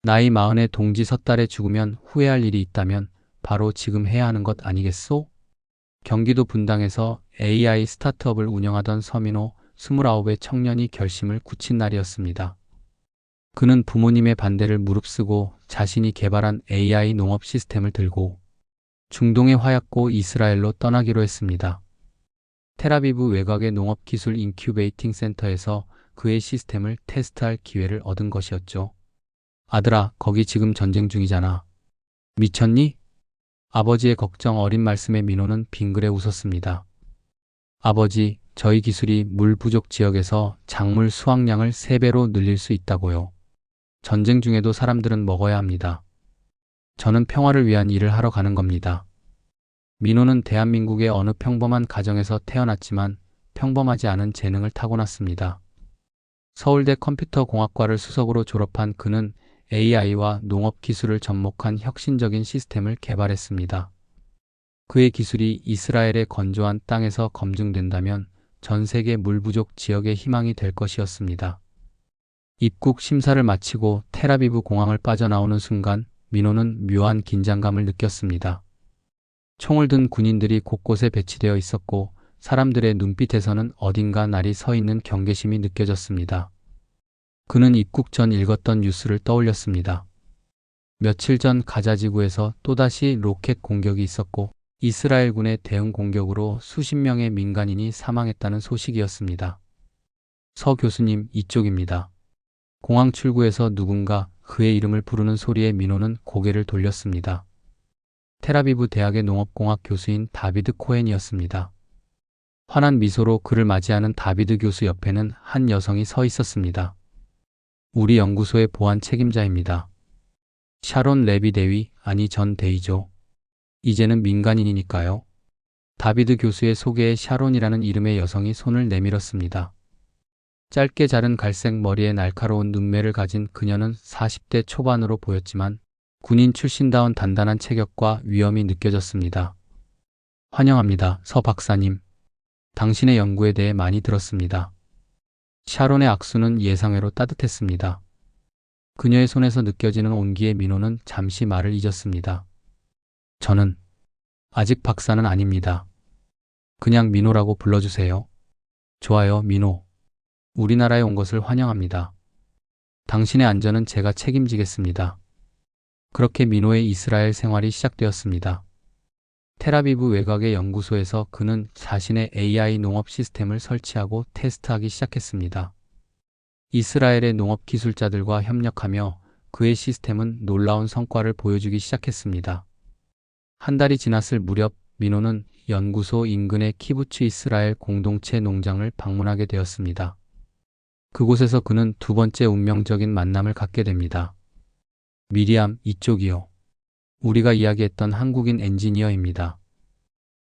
나이 마흔에 동지 섣달에 죽으면 후회할 일이 있다면 바로 지금 해야 하는 것 아니겠소? 경기도 분당에서 AI 스타트업을 운영하던 서민호 29의 청년이 결심을 굳힌 날이었습니다. 그는 부모님의 반대를 무릅쓰고 자신이 개발한 AI 농업 시스템을 들고 중동의 화약고 이스라엘로 떠나기로 했습니다. 텔아비브 외곽의 농업기술 인큐베이팅 센터에서 그의 시스템을 테스트할 기회를 얻은 것이었죠. 아들아, 거기 지금 전쟁 중이잖아. 미쳤니? 아버지의 걱정 어린 말씀에 민호는 빙그레 웃었습니다. 아버지, 저희 기술이 물 부족 지역에서 작물 수확량을 3배로 늘릴 수 있다고요. 전쟁 중에도 사람들은 먹어야 합니다. 저는 평화를 위한 일을 하러 가는 겁니다. 민호는 대한민국의 어느 평범한 가정에서 태어났지만 평범하지 않은 재능을 타고났습니다. 서울대 컴퓨터공학과를 수석으로 졸업한 그는 AI와 농업 기술을 접목한 혁신적인 시스템을 개발했습니다. 그의 기술이 이스라엘의 건조한 땅에서 검증된다면 전 세계 물 부족 지역의 희망이 될 것이었습니다. 입국 심사를 마치고 텔아비브 공항을 빠져나오는 순간 민호는 묘한 긴장감을 느꼈습니다. 총을 든 군인들이 곳곳에 배치되어 있었고 사람들의 눈빛에서는 어딘가 날이 서 있는 경계심이 느껴졌습니다. 그는 입국 전 읽었던 뉴스를 떠올렸습니다. 며칠 전 가자지구에서 또다시 로켓 공격이 있었고 이스라엘군의 대응 공격으로 수십 명의 민간인이 사망했다는 소식이었습니다. 서 교수님, 이쪽입니다. 공항 출구에서 누군가 그의 이름을 부르는 소리에 민호는 고개를 돌렸습니다. 텔아비브 대학의 농업공학 교수인 다비드 코헨이었습니다. 환한 미소로 그를 맞이하는 다비드 교수 옆에는 한 여성이 서 있었습니다. 우리 연구소의 보안 책임자입니다. 샤론 레비 대위, 아니 전 대위죠. 이제는 민간인이니까요. 다비드 교수의 소개에 샤론이라는 이름의 여성이 손을 내밀었습니다. 짧게 자른 갈색 머리에 날카로운 눈매를 가진 그녀는 40대 초반으로 보였지만 군인 출신다운 단단한 체격과 위엄이 느껴졌습니다. 환영합니다, 서 박사님. 당신의 연구에 대해 많이 들었습니다. 샤론의 악수는 예상외로 따뜻했습니다. 그녀의 손에서 느껴지는 온기에 민호는 잠시 말을 잊었습니다. 저는 아직 박사는 아닙니다. 그냥 민호라고 불러주세요. 좋아요, 민호. 우리나라에 온 것을 환영합니다. 당신의 안전은 제가 책임지겠습니다. 그렇게 민호의 이스라엘 생활이 시작되었습니다. 텔아비브 외곽의 연구소에서 그는 자신의 AI 농업 시스템을 설치하고 테스트하기 시작했습니다. 이스라엘의 농업 기술자들과 협력하며 그의 시스템은 놀라운 성과를 보여주기 시작했습니다. 한 달이 지났을 무렵 민호는 연구소 인근의 키부츠 이스라엘 공동체 농장을 방문하게 되었습니다. 그곳에서 그는 두 번째 운명적인 만남을 갖게 됩니다. 미리암, 이쪽이요. 우리가 이야기했던 한국인 엔지니어입니다.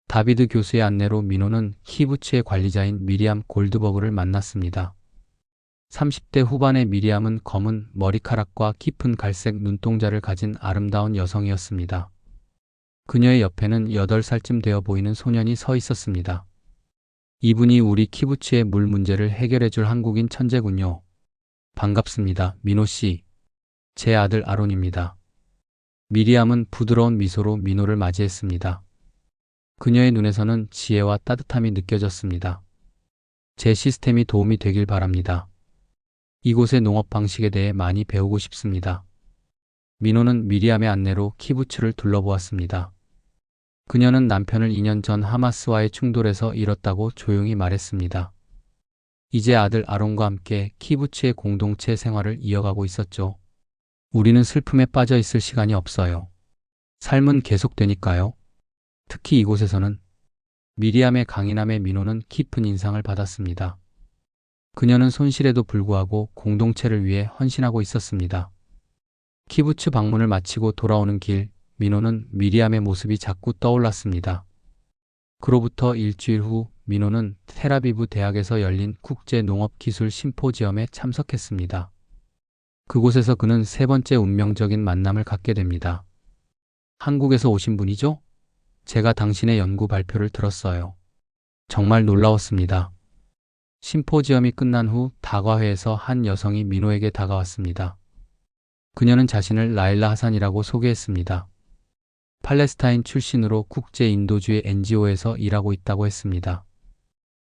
다비드 교수의 안내로 민호는 키부츠의 관리자인 미리암 골드버그를 만났습니다. 30대 후반의 미리암은 검은 머리카락과 깊은 갈색 눈동자를 가진 아름다운 여성이었습니다. 그녀의 옆에는 8살쯤 되어 보이는 소년이 서 있었습니다. 이분이 우리 키부츠의 물 문제를 해결해줄 한국인 천재군요. 반갑습니다, 민호 씨. 제 아들 아론입니다. 미리암은 부드러운 미소로 민호를 맞이했습니다. 그녀의 눈에서는 지혜와 따뜻함이 느껴졌습니다. 제 시스템이 도움이 되길 바랍니다. 이곳의 농업 방식에 대해 많이 배우고 싶습니다. 민호는 미리암의 안내로 키부츠를 둘러보았습니다. 그녀는 남편을 2년 전 하마스와의 충돌에서 잃었다고 조용히 말했습니다. 이제 아들 아론과 함께 키부츠의 공동체 생활을 이어가고 있었죠. 우리는 슬픔에 빠져 있을 시간이 없어요. 삶은 계속되니까요. 특히 이곳에서는 미리암의 강인함에 민호는 깊은 인상을 받았습니다. 그녀는 손실에도 불구하고 공동체를 위해 헌신하고 있었습니다. 키부츠 방문을 마치고 돌아오는 길, 민호는 미리암의 모습이 자꾸 떠올랐습니다. 그로부터 일주일 후 민호는 텔아비브 대학에서 열린 국제 농업 기술 심포지엄에 참석했습니다. 그곳에서 그는 세 번째 운명적인 만남을 갖게 됩니다. 한국에서 오신 분이죠? 제가 당신의 연구 발표를 들었어요. 정말 놀라웠습니다. 심포지엄이 끝난 후 다과회에서 한 여성이 민호에게 다가왔습니다. 그녀는 자신을 라일라 하산이라고 소개했습니다. 팔레스타인 출신으로 국제 인도주의 NGO에서 일하고 있다고 했습니다.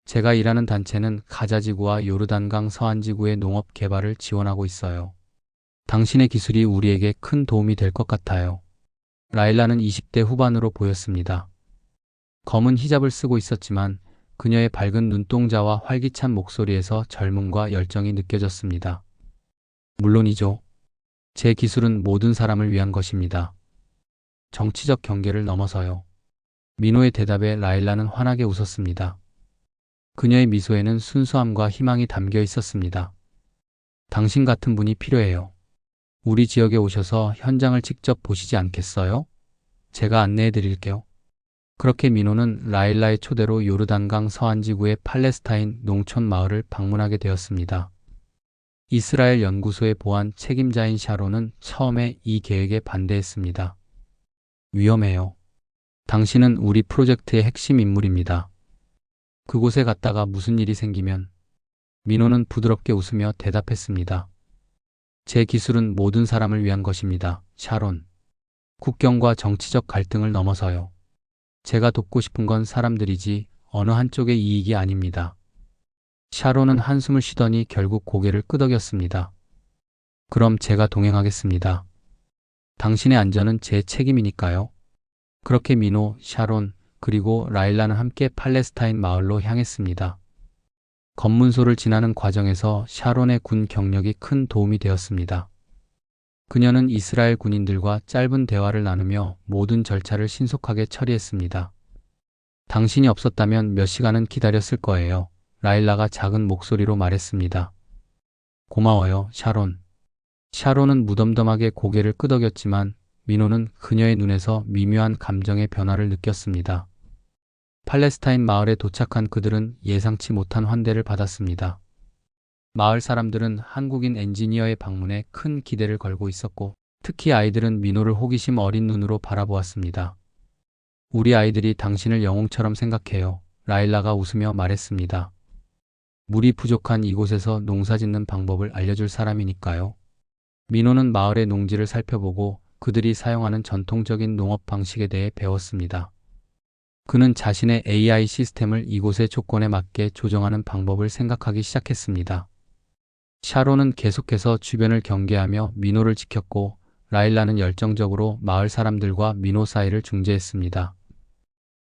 제가 일하는 단체는 가자지구와 요르단강 서안지구의 농업 개발을 지원하고 있어요. 당신의 기술이 우리에게 큰 도움이 될 것 같아요. 라일라는 20대 후반으로 보였습니다. 검은 히잡을 쓰고 있었지만 그녀의 밝은 눈동자와 활기찬 목소리에서 젊음과 열정이 느껴졌습니다. 물론이죠. 제 기술은 모든 사람을 위한 것입니다. 정치적 경계를 넘어서요. 민호의 대답에 라일라는 환하게 웃었습니다. 그녀의 미소에는 순수함과 희망이 담겨 있었습니다. 당신 같은 분이 필요해요. 우리 지역에 오셔서 현장을 직접 보시지 않겠어요? 제가 안내해 드릴게요. 그렇게 민호는 라일라의 초대로 요르단강 서안지구의 팔레스타인 농촌 마을을 방문하게 되었습니다. 이스라엘 연구소의 보안 책임자인 샤론은 처음에 이 계획에 반대했습니다. 위험해요. 당신은 우리 프로젝트의 핵심 인물입니다. 그곳에 갔다가 무슨 일이 생기면 민호는 부드럽게 웃으며 대답했습니다. 제 기술은 모든 사람을 위한 것입니다. 샤론. 국경과 정치적 갈등을 넘어서요. 제가 돕고 싶은 건 사람들이지 어느 한쪽의 이익이 아닙니다. 샤론은 한숨을 쉬더니 결국 고개를 끄덕였습니다. 그럼 제가 동행하겠습니다. 당신의 안전은 제 책임이니까요. 그렇게 민호, 샤론, 그리고 라일라는 함께 팔레스타인 마을로 향했습니다. 검문소를 지나는 과정에서 샤론의 군 경력이 큰 도움이 되었습니다. 그녀는 이스라엘 군인들과 짧은 대화를 나누며 모든 절차를 신속하게 처리했습니다. 당신이 없었다면 몇 시간은 기다렸을 거예요. 라일라가 작은 목소리로 말했습니다. 고마워요, 샤론. 샤론은 무덤덤하게 고개를 끄덕였지만 민호는 그녀의 눈에서 미묘한 감정의 변화를 느꼈습니다. 팔레스타인 마을에 도착한 그들은 예상치 못한 환대를 받았습니다. 마을 사람들은 한국인 엔지니어의 방문에 큰 기대를 걸고 있었고, 특히 아이들은 민호를 호기심 어린 눈으로 바라보았습니다. 우리 아이들이 당신을 영웅처럼 생각해요. 라일라가 웃으며 말했습니다. 물이 부족한 이곳에서 농사 짓는 방법을 알려줄 사람이니까요. 민호는 마을의 농지를 살펴보고 그들이 사용하는 전통적인 농업 방식에 대해 배웠습니다. 그는 자신의 AI 시스템을 이곳의 조건에 맞게 조정하는 방법을 생각하기 시작했습니다. 샤론은 계속해서 주변을 경계하며 민호를 지켰고 라일라는 열정적으로 마을 사람들과 민호 사이를 중재했습니다.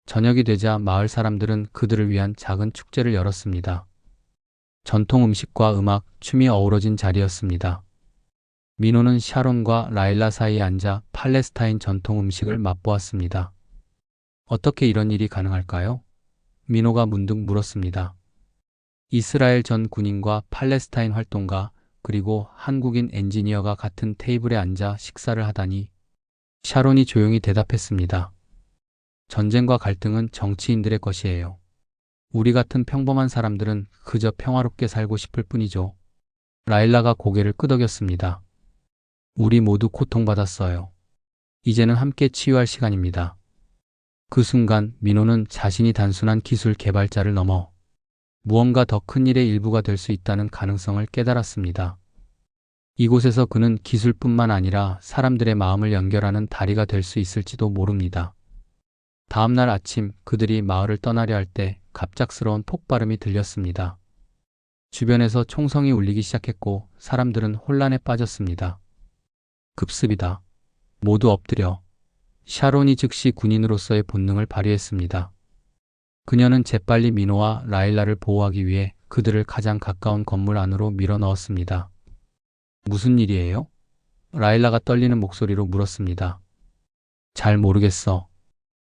저녁이 되자 마을 사람들은 그들을 위한 작은 축제를 열었습니다. 전통 음식과 음악, 춤이 어우러진 자리였습니다. 민호는 샤론과 라일라 사이에 앉아 팔레스타인 전통 음식을 맛보았습니다. 어떻게 이런 일이 가능할까요? 민호가 문득 물었습니다. 이스라엘 전 군인과 팔레스타인 활동가 그리고 한국인 엔지니어가 같은 테이블에 앉아 식사를 하다니. 샤론이 조용히 대답했습니다. 전쟁과 갈등은 정치인들의 것이에요. 우리 같은 평범한 사람들은 그저 평화롭게 살고 싶을 뿐이죠. 라일라가 고개를 끄덕였습니다. 우리 모두 고통받았어요. 이제는 함께 치유할 시간입니다. 그 순간 민호는 자신이 단순한 기술 개발자를 넘어 무언가 더 큰 일의 일부가 될 수 있다는 가능성을 깨달았습니다. 이곳에서 그는 기술뿐만 아니라 사람들의 마음을 연결하는 다리가 될 수 있을지도 모릅니다. 다음 날 아침 그들이 마을을 떠나려 할 때 갑작스러운 폭발음이 들렸습니다. 주변에서 총성이 울리기 시작했고 사람들은 혼란에 빠졌습니다. 급습이다. 모두 엎드려. 샤론이 즉시 군인으로서의 본능을 발휘했습니다. 그녀는 재빨리 민호와 라일라를 보호하기 위해 그들을 가장 가까운 건물 안으로 밀어 넣었습니다. 무슨 일이에요? 라일라가 떨리는 목소리로 물었습니다. 잘 모르겠어.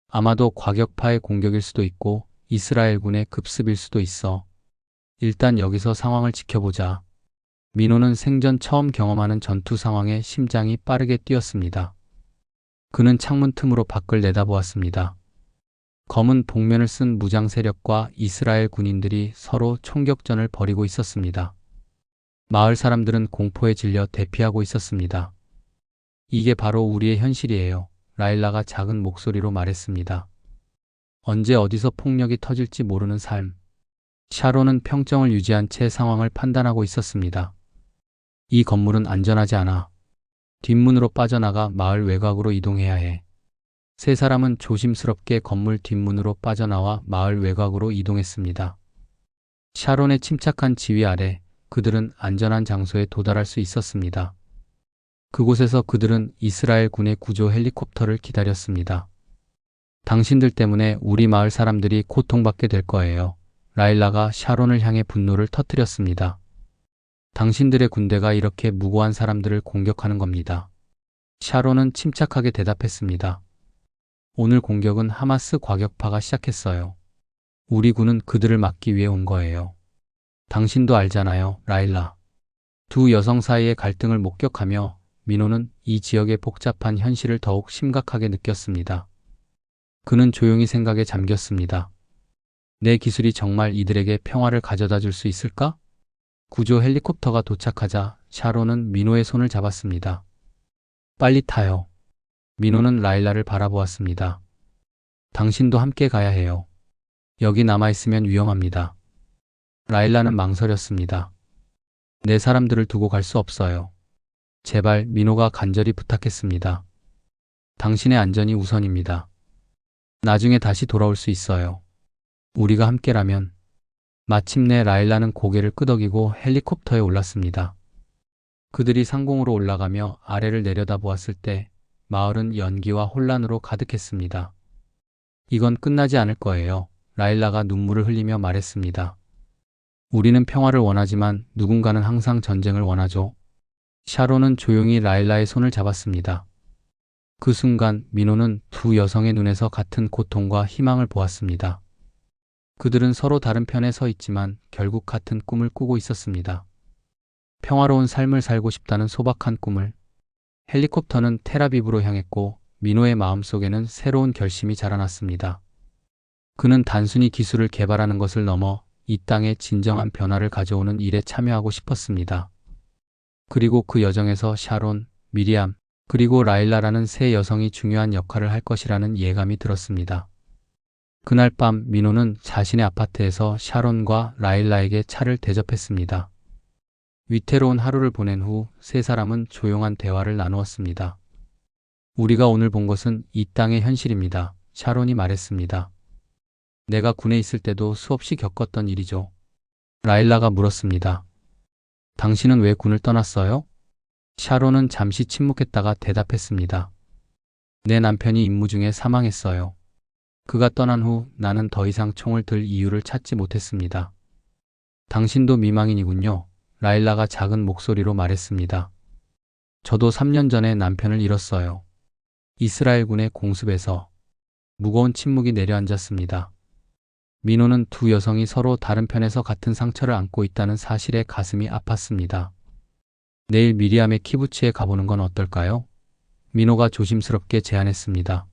아마도 과격파의 공격일 수도 있고 이스라엘군의 급습일 수도 있어. 일단 여기서 상황을 지켜보자. 민호는 생전 처음 경험하는 전투 상황에 심장이 빠르게 뛰었습니다. 그는 창문 틈으로 밖을 내다보았습니다. 검은 복면을 쓴 무장 세력과 이스라엘 군인들이 서로 총격전을 벌이고 있었습니다. 마을 사람들은 공포에 질려 대피하고 있었습니다. 이게 바로 우리의 현실이에요. 라일라가 작은 목소리로 말했습니다. 언제 어디서 폭력이 터질지 모르는 삶. 샤론은 평정을 유지한 채 상황을 판단하고 있었습니다. 이 건물은 안전하지 않아. 뒷문으로 빠져나가 마을 외곽으로 이동해야 해. 세 사람은 조심스럽게 건물 뒷문으로 빠져나와 마을 외곽으로 이동했습니다. 샤론의 침착한 지휘 아래 그들은 안전한 장소에 도달할 수 있었습니다. 그곳에서 그들은 이스라엘 군의 구조 헬리콥터를 기다렸습니다. 당신들 때문에 우리 마을 사람들이 고통받게 될 거예요. 라일라가 샤론을 향해 분노를 터뜨렸습니다. 당신들의 군대가 이렇게 무고한 사람들을 공격하는 겁니다. 샤론은 침착하게 대답했습니다. 오늘 공격은 하마스 과격파가 시작했어요. 우리 군은 그들을 막기 위해 온 거예요. 당신도 알잖아요, 라일라. 두 여성 사이의 갈등을 목격하며 민호는 이 지역의 복잡한 현실을 더욱 심각하게 느꼈습니다. 그는 조용히 생각에 잠겼습니다. 내 기술이 정말 이들에게 평화를 가져다 줄 수 있을까? 구조 헬리콥터가 도착하자 샤론은 민호의 손을 잡았습니다. 빨리 타요. 민호는 라일라를 바라보았습니다. 당신도 함께 가야 해요. 여기 남아있으면 위험합니다. 라일라는 망설였습니다. 내 사람들을 두고 갈 수 없어요. 제발, 민호가 간절히 부탁했습니다. 당신의 안전이 우선입니다. 나중에 다시 돌아올 수 있어요. 우리가 함께라면. 마침내 라일라는 고개를 끄덕이고 헬리콥터에 올랐습니다. 그들이 상공으로 올라가며 아래를 내려다보았을 때 마을은 연기와 혼란으로 가득했습니다. 이건 끝나지 않을 거예요. 라일라가 눈물을 흘리며 말했습니다. 우리는 평화를 원하지만 누군가는 항상 전쟁을 원하죠. 샤론은 조용히 라일라의 손을 잡았습니다. 그 순간 민호는 두 여성의 눈에서 같은 고통과 희망을 보았습니다. 그들은 서로 다른 편에 서 있지만 결국 같은 꿈을 꾸고 있었습니다. 평화로운 삶을 살고 싶다는 소박한 꿈을. 헬리콥터는 텔아비브로 향했고 민호의 마음속에는 새로운 결심이 자라났습니다. 그는 단순히 기술을 개발하는 것을 넘어 이 땅에 진정한 변화를 가져오는 일에 참여하고 싶었습니다. 그리고 그 여정에서 샤론, 미리암, 그리고 라일라라는 세 여성이 중요한 역할을 할 것이라는 예감이 들었습니다. 그날 밤 민호는 자신의 아파트에서 샤론과 라일라에게 차를 대접했습니다. 위태로운 하루를 보낸 후 세 사람은 조용한 대화를 나누었습니다. 우리가 오늘 본 것은 이 땅의 현실입니다. 샤론이 말했습니다. 내가 군에 있을 때도 수없이 겪었던 일이죠. 라일라가 물었습니다. 당신은 왜 군을 떠났어요? 샤론은 잠시 침묵했다가 대답했습니다. 내 남편이 임무 중에 사망했어요. 그가 떠난 후 나는 더 이상 총을 들 이유를 찾지 못했습니다. 당신도 미망인이군요. 라일라가 작은 목소리로 말했습니다. 저도 3년 전에 남편을 잃었어요. 이스라엘군의 공습에서. 무거운 침묵이 내려앉았습니다. 민호는 두 여성이 서로 다른 편에서 같은 상처를 안고 있다는 사실에 가슴이 아팠습니다. 내일 미리암의 키부츠에 가보는 건 어떨까요? 민호가 조심스럽게 제안했습니다.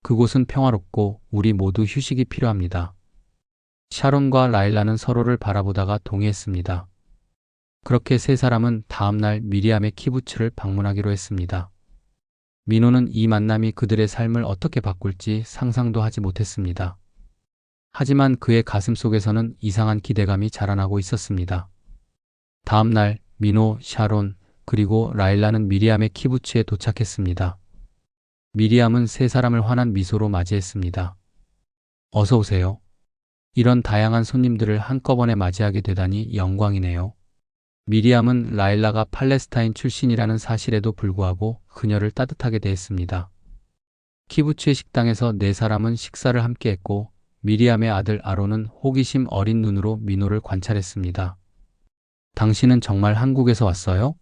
그곳은 평화롭고 우리 모두 휴식이 필요합니다. 샤론과 라일라는 서로를 바라보다가 동의했습니다. 그렇게 세 사람은 다음날 미리암의 키부츠를 방문하기로 했습니다. 민호는 이 만남이 그들의 삶을 어떻게 바꿀지 상상도 하지 못했습니다. 하지만 그의 가슴 속에서는 이상한 기대감이 자라나고 있었습니다. 다음날 민호, 샤론, 그리고 라일라는 미리암의 키부츠에 도착했습니다. 미리암은 세 사람을 환한 미소로 맞이했습니다. 어서 오세요. 이런 다양한 손님들을 한꺼번에 맞이하게 되다니 영광이네요. 미리암은 라일라가 팔레스타인 출신이라는 사실에도 불구하고 그녀를 따뜻하게 대했습니다. 키부츠의 식당에서 네 사람은 식사를 함께 했고 미리암의 아들 아론은 호기심 어린 눈으로 민호를 관찰했습니다. 당신은 정말 한국에서 왔어요?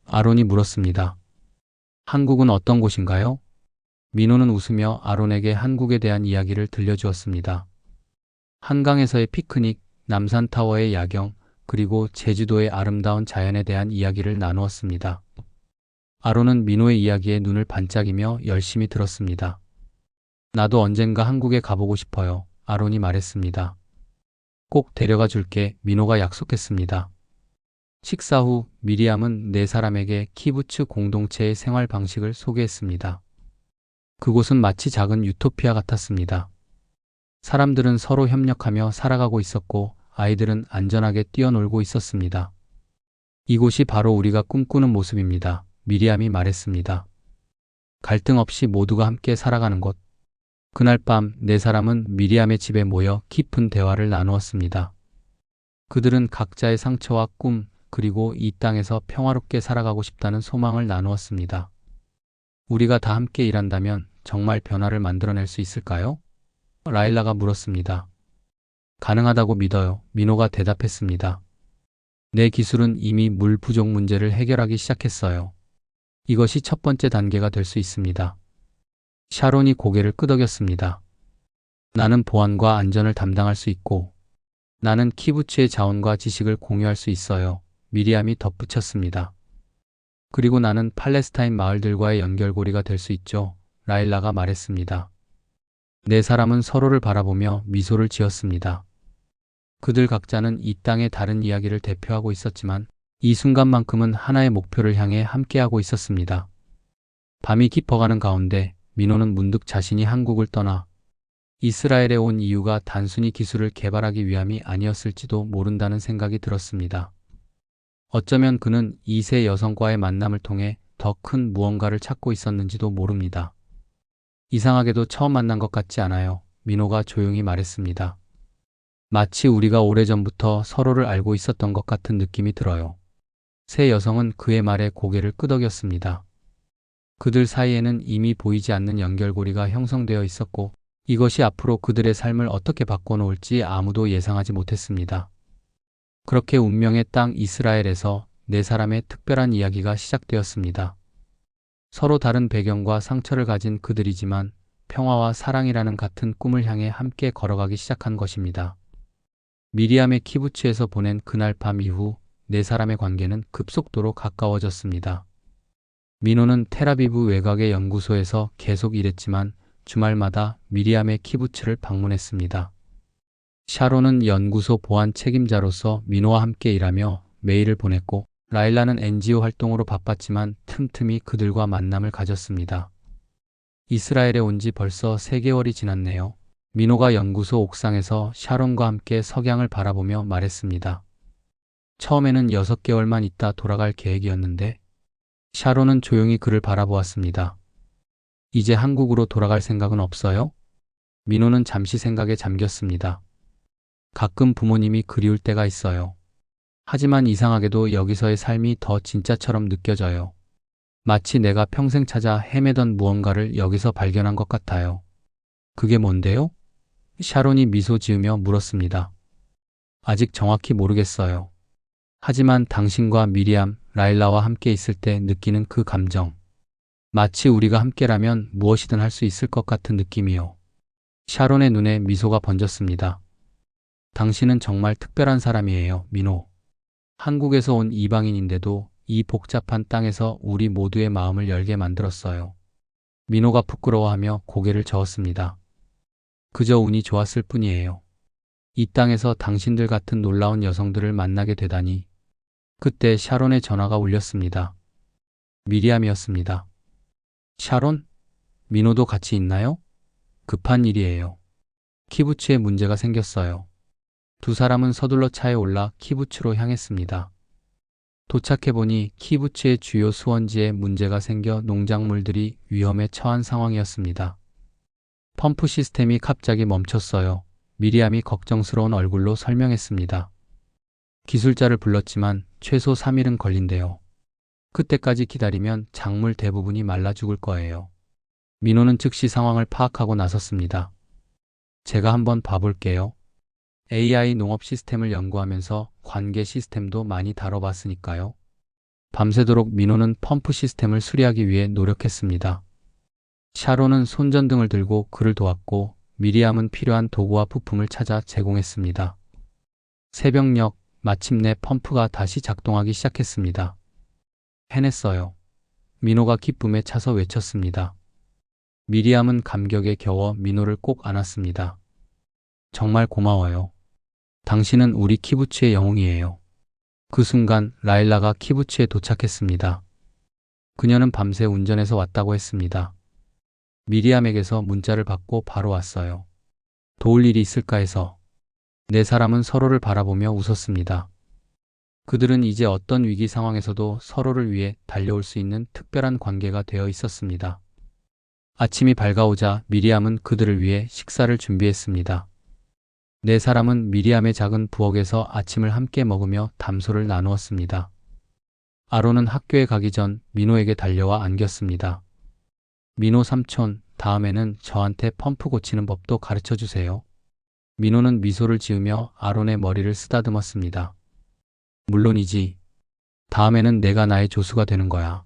아론이 물었습니다. 한국은 어떤 곳인가요? 민호는 웃으며 아론에게 한국에 대한 이야기를 들려주었습니다. 한강에서의 피크닉, 남산타워의 야경, 그리고 제주도의 아름다운 자연에 대한 이야기를 나누었습니다. 아론은 민호의 이야기에 눈을 반짝이며 열심히 들었습니다. 나도 언젠가 한국에 가보고 싶어요. 아론이 말했습니다. 꼭 데려가 줄게. 민호가 약속했습니다. 식사 후 미리암은 네 사람에게 키부츠 공동체의 생활 방식을 소개했습니다. 그곳은 마치 작은 유토피아 같았습니다. 사람들은 서로 협력하며 살아가고 있었고 아이들은 안전하게 뛰어놀고 있었습니다. 이곳이 바로 우리가 꿈꾸는 모습입니다. 미리암이 말했습니다. 갈등 없이 모두가 함께 살아가는 곳. 그날 밤 네 사람은 미리암의 집에 모여 깊은 대화를 나누었습니다. 그들은 각자의 상처와 꿈, 그리고 이 땅에서 평화롭게 살아가고 싶다는 소망을 나누었습니다. 우리가 다 함께 일한다면 정말 변화를 만들어낼 수 있을까요? 라일라가 물었습니다. 가능하다고 믿어요. 민호가 대답했습니다. 내 기술은 이미 물 부족 문제를 해결하기 시작했어요. 이것이 첫 번째 단계가 될 수 있습니다. 샤론이 고개를 끄덕였습니다. 나는 보안과 안전을 담당할 수 있고, 나는 키부츠의 자원과 지식을 공유할 수 있어요. 미리암이 덧붙였습니다. 그리고 나는 팔레스타인 마을들과의 연결고리가 될 수 있죠. 라일라가 말했습니다. 네 사람은 서로를 바라보며 미소를 지었습니다. 그들 각자는 이 땅의 다른 이야기를 대표하고 있었지만 이 순간만큼은 하나의 목표를 향해 함께하고 있었습니다. 밤이 깊어가는 가운데 민호는 문득 자신이 한국을 떠나 이스라엘에 온 이유가 단순히 기술을 개발하기 위함이 아니었을지도 모른다는 생각이 들었습니다. 어쩌면 그는 2세 여성과의 만남을 통해 더 큰 무언가를 찾고 있었는지도 모릅니다. 이상하게도 처음 만난 것 같지 않아요. 민호가 조용히 말했습니다. 마치 우리가 오래전부터 서로를 알고 있었던 것 같은 느낌이 들어요. 새 여성은 그의 말에 고개를 끄덕였습니다. 그들 사이에는 이미 보이지 않는 연결고리가 형성되어 있었고 이것이 앞으로 그들의 삶을 어떻게 바꿔놓을지 아무도 예상하지 못했습니다. 그렇게 운명의 땅 이스라엘에서 네 사람의 특별한 이야기가 시작되었습니다. 서로 다른 배경과 상처를 가진 그들이지만 평화와 사랑이라는 같은 꿈을 향해 함께 걸어가기 시작한 것입니다. 미리암의 키부츠에서 보낸 그날 밤 이후 네 사람의 관계는 급속도로 가까워졌습니다. 민호는 텔아비브 외곽의 연구소에서 계속 일했지만 주말마다 미리암의 키부츠를 방문했습니다. 샤론은 연구소 보안 책임자로서 민호와 함께 일하며 메일을 보냈고 라일라는 NGO 활동으로 바빴지만 틈틈이 그들과 만남을 가졌습니다. 이스라엘에 온 지 벌써 3개월이 지났네요. 민호가 연구소 옥상에서 샤론과 함께 석양을 바라보며 말했습니다. 처음에는 6개월만 있다 돌아갈 계획이었는데 샤론은 조용히 그를 바라보았습니다. 이제 한국으로 돌아갈 생각은 없어요? 민호는 잠시 생각에 잠겼습니다. 가끔 부모님이 그리울 때가 있어요. 하지만 이상하게도 여기서의 삶이 더 진짜처럼 느껴져요. 마치 내가 평생 찾아 헤매던 무언가를 여기서 발견한 것 같아요. 그게 뭔데요? 샤론이 미소 지으며 물었습니다. 아직 정확히 모르겠어요. 하지만 당신과 미리암, 라일라와 함께 있을 때 느끼는 그 감정. 마치 우리가 함께라면 무엇이든 할 수 있을 것 같은 느낌이요. 샤론의 눈에 미소가 번졌습니다. 당신은 정말 특별한 사람이에요, 민호. 한국에서 온 이방인인데도 이 복잡한 땅에서 우리 모두의 마음을 열게 만들었어요. 민호가 부끄러워하며 고개를 저었습니다. 그저 운이 좋았을 뿐이에요. 이 땅에서 당신들 같은 놀라운 여성들을 만나게 되다니. 그때 샤론의 전화가 울렸습니다. 미리암이었습니다. 샤론? 민호도 같이 있나요? 급한 일이에요. 키부츠에 문제가 생겼어요. 두 사람은 서둘러 차에 올라 키부츠로 향했습니다. 도착해보니 키부츠의 주요 수원지에 문제가 생겨 농작물들이 위험에 처한 상황이었습니다. 펌프 시스템이 갑자기 멈췄어요. 미리암이 걱정스러운 얼굴로 설명했습니다. 기술자를 불렀지만 최소 3일은 걸린대요. 그때까지 기다리면 작물 대부분이 말라 죽을 거예요. 민호는 즉시 상황을 파악하고 나섰습니다. 제가 한번 봐볼게요. AI 농업 시스템을 연구하면서 관계 시스템도 많이 다뤄봤으니까요. 밤새도록 민호는 펌프 시스템을 수리하기 위해 노력했습니다. 샤론은 손전등을 들고 그를 도왔고 미리암은 필요한 도구와 부품을 찾아 제공했습니다. 새벽녘 마침내 펌프가 다시 작동하기 시작했습니다. 해냈어요. 민호가 기쁨에 차서 외쳤습니다. 미리암은 감격에 겨워 민호를 꼭 안았습니다. 정말 고마워요. 당신은 우리 키부츠의 영웅이에요. 그 순간 라일라가 키부츠에 도착했습니다. 그녀는 밤새 운전해서 왔다고 했습니다. 미리암에게서 문자를 받고 바로 왔어요. 도울 일이 있을까 해서. 네 사람은 서로를 바라보며 웃었습니다. 그들은 이제 어떤 위기 상황에서도 서로를 위해 달려올 수 있는 특별한 관계가 되어 있었습니다. 아침이 밝아오자 미리암은 그들을 위해 식사를 준비했습니다. 네 사람은 미리암의 작은 부엌에서 아침을 함께 먹으며 담소를 나누었습니다. 아론은 학교에 가기 전 민호에게 달려와 안겼습니다. 민호 삼촌, 다음에는 저한테 펌프 고치는 법도 가르쳐 주세요. 민호는 미소를 지으며 아론의 머리를 쓰다듬었습니다. 물론이지. 다음에는 내가 나의 조수가 되는 거야.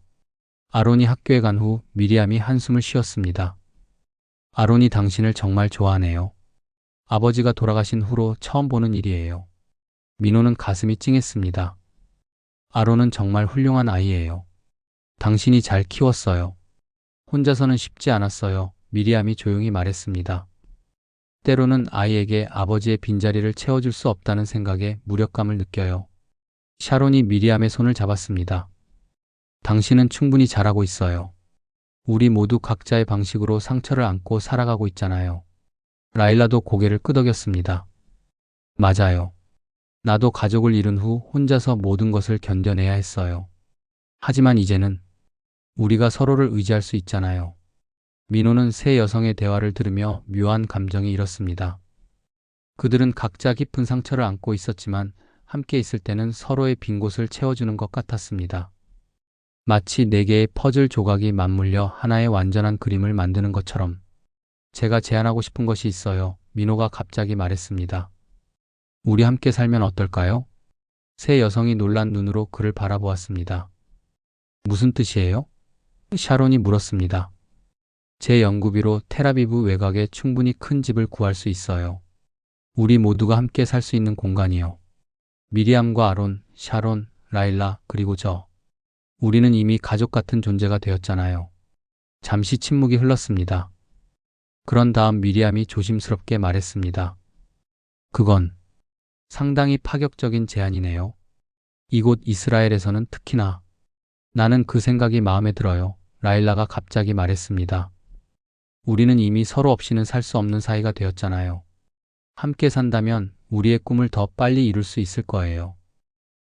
아론이 학교에 간 후 미리암이 한숨을 쉬었습니다. 아론이 당신을 정말 좋아하네요. 아버지가 돌아가신 후로 처음 보는 일이에요. 민호는 가슴이 찡했습니다. 아론은 정말 훌륭한 아이예요. 당신이 잘 키웠어요. 혼자서는 쉽지 않았어요. 미리암이 조용히 말했습니다. 때로는 아이에게 아버지의 빈자리를 채워줄 수 없다는 생각에 무력감을 느껴요. 샤론이 미리암의 손을 잡았습니다. 당신은 충분히 잘하고 있어요. 우리 모두 각자의 방식으로 상처를 안고 살아가고 있잖아요. 라일라도 고개를 끄덕였습니다. 맞아요. 나도 가족을 잃은 후 혼자서 모든 것을 견뎌내야 했어요. 하지만 이제는 우리가 서로를 의지할 수 있잖아요. 민호는 세 여성의 대화를 들으며 묘한 감정이 일었습니다. 그들은 각자 깊은 상처를 안고 있었지만 함께 있을 때는 서로의 빈 곳을 채워주는 것 같았습니다. 마치 네 개의 퍼즐 조각이 맞물려 하나의 완전한 그림을 만드는 것처럼. 제가 제안하고 싶은 것이 있어요. 민호가 갑자기 말했습니다. 우리 함께 살면 어떨까요? 세 여성이 놀란 눈으로 그를 바라보았습니다. 무슨 뜻이에요? 샤론이 물었습니다. 제 연구비로 텔아비브 외곽에 충분히 큰 집을 구할 수 있어요. 우리 모두가 함께 살 수 있는 공간이요. 미리암과 아론, 샤론, 라일라, 그리고 저. 우리는 이미 가족 같은 존재가 되었잖아요. 잠시 침묵이 흘렀습니다. 그런 다음 미리암이 조심스럽게 말했습니다. 그건 상당히 파격적인 제안이네요. 이곳 이스라엘에서는 특히나. 나는 그 생각이 마음에 들어요. 라일라가 갑자기 말했습니다. 우리는 이미 서로 없이는 살 수 없는 사이가 되었잖아요. 함께 산다면 우리의 꿈을 더 빨리 이룰 수 있을 거예요.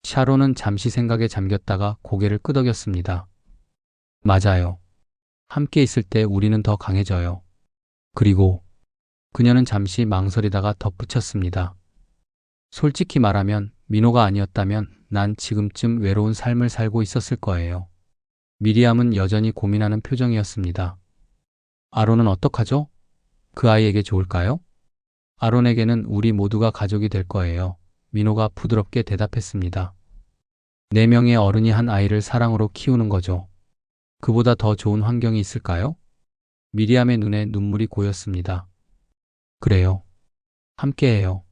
샤론은 잠시 생각에 잠겼다가 고개를 끄덕였습니다. 맞아요. 함께 있을 때 우리는 더 강해져요. 그리고 그녀는 잠시 망설이다가 덧붙였습니다. 솔직히 말하면 민호가 아니었다면 난 지금쯤 외로운 삶을 살고 있었을 거예요. 미리암은 여전히 고민하는 표정이었습니다. 아론은 어떡하죠? 그 아이에게 좋을까요? 아론에게는 우리 모두가 가족이 될 거예요. 민호가 부드럽게 대답했습니다. 4명의 어른이 한 아이를 사랑으로 키우는 거죠. 그보다 더 좋은 환경이 있을까요? 미리암의 눈에 눈물이 고였습니다. 그래요. 함께해요.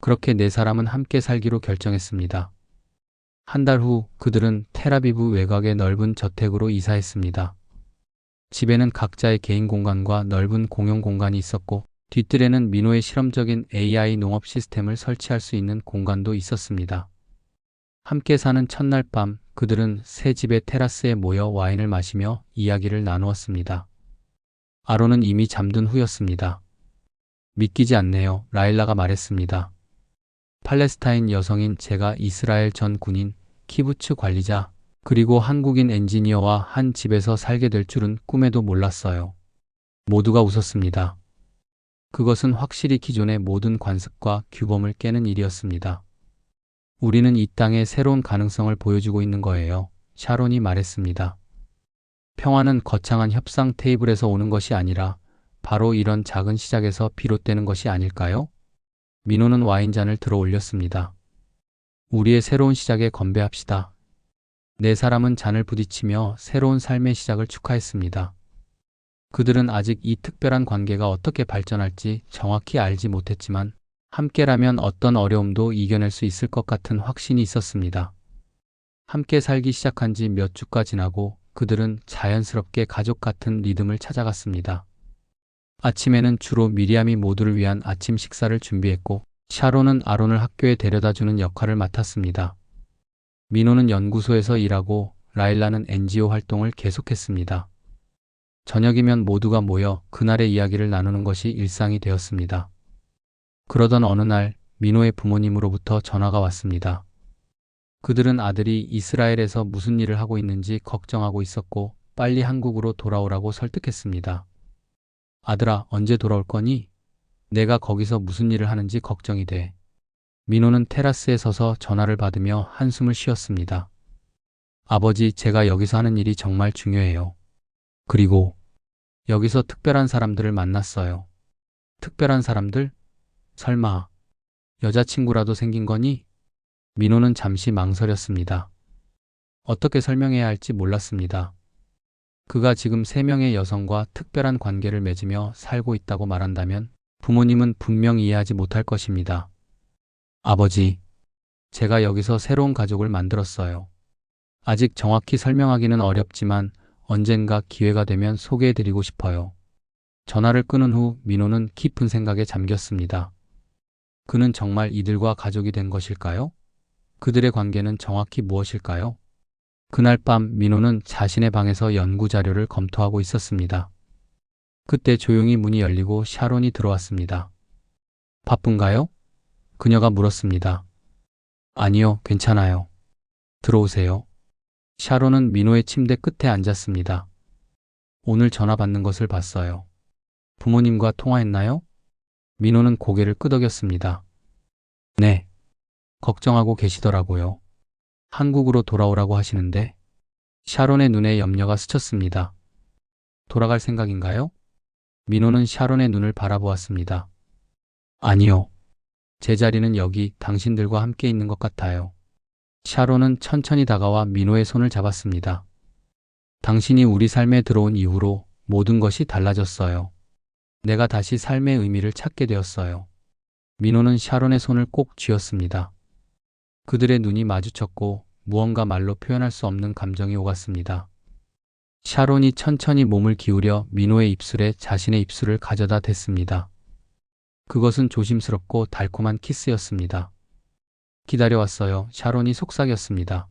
그렇게 네 사람은 함께 살기로 결정했습니다. 한 달 후 그들은 텔아비브 외곽의 넓은 저택으로 이사했습니다. 집에는 각자의 개인 공간과 넓은 공용 공간이 있었고 뒤뜰에는 민호의 실험적인 AI 농업 시스템을 설치할 수 있는 공간도 있었습니다. 함께 사는 첫날 밤 그들은 새 집의 테라스에 모여 와인을 마시며 이야기를 나누었습니다. 아론은 이미 잠든 후였습니다. 믿기지 않네요. 라일라가 말했습니다. 팔레스타인 여성인 제가 이스라엘 전 군인, 키부츠 관리자, 그리고 한국인 엔지니어와 한 집에서 살게 될 줄은 꿈에도 몰랐어요. 모두가 웃었습니다. 그것은 확실히 기존의 모든 관습과 규범을 깨는 일이었습니다. 우리는 이 땅에 새로운 가능성을 보여주고 있는 거예요. 샤론이 말했습니다. 평화는 거창한 협상 테이블에서 오는 것이 아니라 바로 이런 작은 시작에서 비롯되는 것이 아닐까요? 민호는 와인잔을 들어 올렸습니다. 우리의 새로운 시작에 건배합시다. 네 사람은 잔을 부딪히며 새로운 삶의 시작을 축하했습니다. 그들은 아직 이 특별한 관계가 어떻게 발전할지 정확히 알지 못했지만 함께라면 어떤 어려움도 이겨낼 수 있을 것 같은 확신이 있었습니다. 함께 살기 시작한 지 몇 주가 지나고 그들은 자연스럽게 가족 같은 리듬을 찾아갔습니다. 아침에는 주로 미리암이 모두를 위한 아침 식사를 준비했고 샤론은 아론을 학교에 데려다주는 역할을 맡았습니다. 민호는 연구소에서 일하고 라일라는 NGO 활동을 계속했습니다. 저녁이면 모두가 모여 그날의 이야기를 나누는 것이 일상이 되었습니다. 그러던 어느 날 민호의 부모님으로부터 전화가 왔습니다. 그들은 아들이 이스라엘에서 무슨 일을 하고 있는지 걱정하고 있었고 빨리 한국으로 돌아오라고 설득했습니다. 아들아, 언제 돌아올 거니? 내가 거기서 무슨 일을 하는지 걱정이 돼. 민호는 테라스에 서서 전화를 받으며 한숨을 쉬었습니다. 아버지, 제가 여기서 하는 일이 정말 중요해요. 그리고 여기서 특별한 사람들을 만났어요. 특별한 사람들? 설마 여자친구라도 생긴 거니? 민호는 잠시 망설였습니다. 어떻게 설명해야 할지 몰랐습니다. 그가 지금 3명의 여성과 특별한 관계를 맺으며 살고 있다고 말한다면 부모님은 분명 이해하지 못할 것입니다. 아버지, 제가 여기서 새로운 가족을 만들었어요. 아직 정확히 설명하기는 어렵지만 언젠가 기회가 되면 소개해드리고 싶어요. 전화를 끊은 후 민호는 깊은 생각에 잠겼습니다. 그는 정말 이들과 가족이 된 것일까요? 그들의 관계는 정확히 무엇일까요? 그날 밤 민호는 자신의 방에서 연구 자료를 검토하고 있었습니다. 그때 조용히 문이 열리고 샤론이 들어왔습니다. 바쁜가요? 그녀가 물었습니다. 아니요, 괜찮아요. 들어오세요. 샤론은 민호의 침대 끝에 앉았습니다. 오늘 전화 받는 것을 봤어요. 부모님과 통화했나요? 민호는 고개를 끄덕였습니다. 네. 걱정하고 계시더라고요. 한국으로 돌아오라고 하시는데. 샤론의 눈에 염려가 스쳤습니다. 돌아갈 생각인가요? 민호는 샤론의 눈을 바라보았습니다. 아니요. 제 자리는 여기 당신들과 함께 있는 것 같아요. 샤론은 천천히 다가와 민호의 손을 잡았습니다. 당신이 우리 삶에 들어온 이후로 모든 것이 달라졌어요. 내가 다시 삶의 의미를 찾게 되었어요. 민호는 샤론의 손을 꼭 쥐었습니다. 그들의 눈이 마주쳤고 무언가 말로 표현할 수 없는 감정이 오갔습니다. 샤론이 천천히 몸을 기울여 민호의 입술에 자신의 입술을 가져다 댔습니다. 그것은 조심스럽고 달콤한 키스였습니다. 기다려왔어요. 샤론이 속삭였습니다.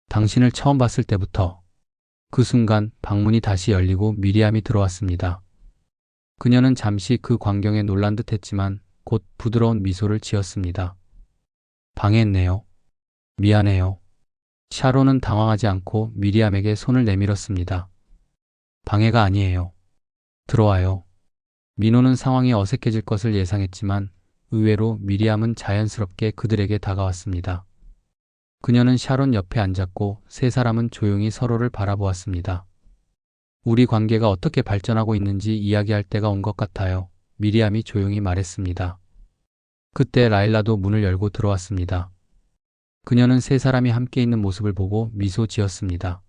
당신을 처음 봤을 때부터. 그 순간 방문이 다시 열리고 미리암이 들어왔습니다. 그녀는 잠시 그 광경에 놀란 듯 했지만 곧 부드러운 미소를 지었습니다. 방해했네요. 미안해요. 샤론은 당황하지 않고 미리암에게 손을 내밀었습니다. 방해가 아니에요. 들어와요. 민호는 상황이 어색해질 것을 예상했지만 의외로 미리암은 자연스럽게 그들에게 다가왔습니다. 그녀는 샤론 옆에 앉았고 세 사람은 조용히 서로를 바라보았습니다. 우리 관계가 어떻게 발전하고 있는지 이야기할 때가 온 것 같아요. 미리암이 조용히 말했습니다. 그때 라일라도 문을 열고 들어왔습니다. 그녀는 세 사람이 함께 있는 모습을 보고 미소 지었습니다.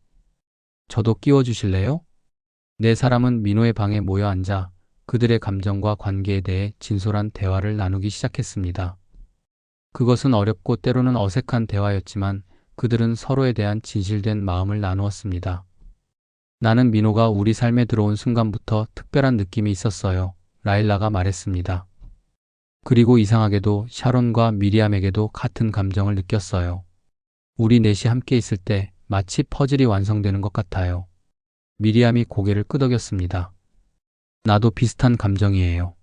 저도 끼워주실래요? 네 사람은 민호의 방에 모여 앉아 그들의 감정과 관계에 대해 진솔한 대화를 나누기 시작했습니다. 그것은 어렵고 때로는 어색한 대화였지만 그들은 서로에 대한 진실된 마음을 나누었습니다. 나는 민호가 우리 삶에 들어온 순간부터 특별한 느낌이 있었어요. 라일라가 말했습니다. 그리고 이상하게도 샤론과 미리암에게도 같은 감정을 느꼈어요. 우리 넷이 함께 있을 때 마치 퍼즐이 완성되는 것 같아요. 미리암이 고개를 끄덕였습니다. 나도 비슷한 감정이에요.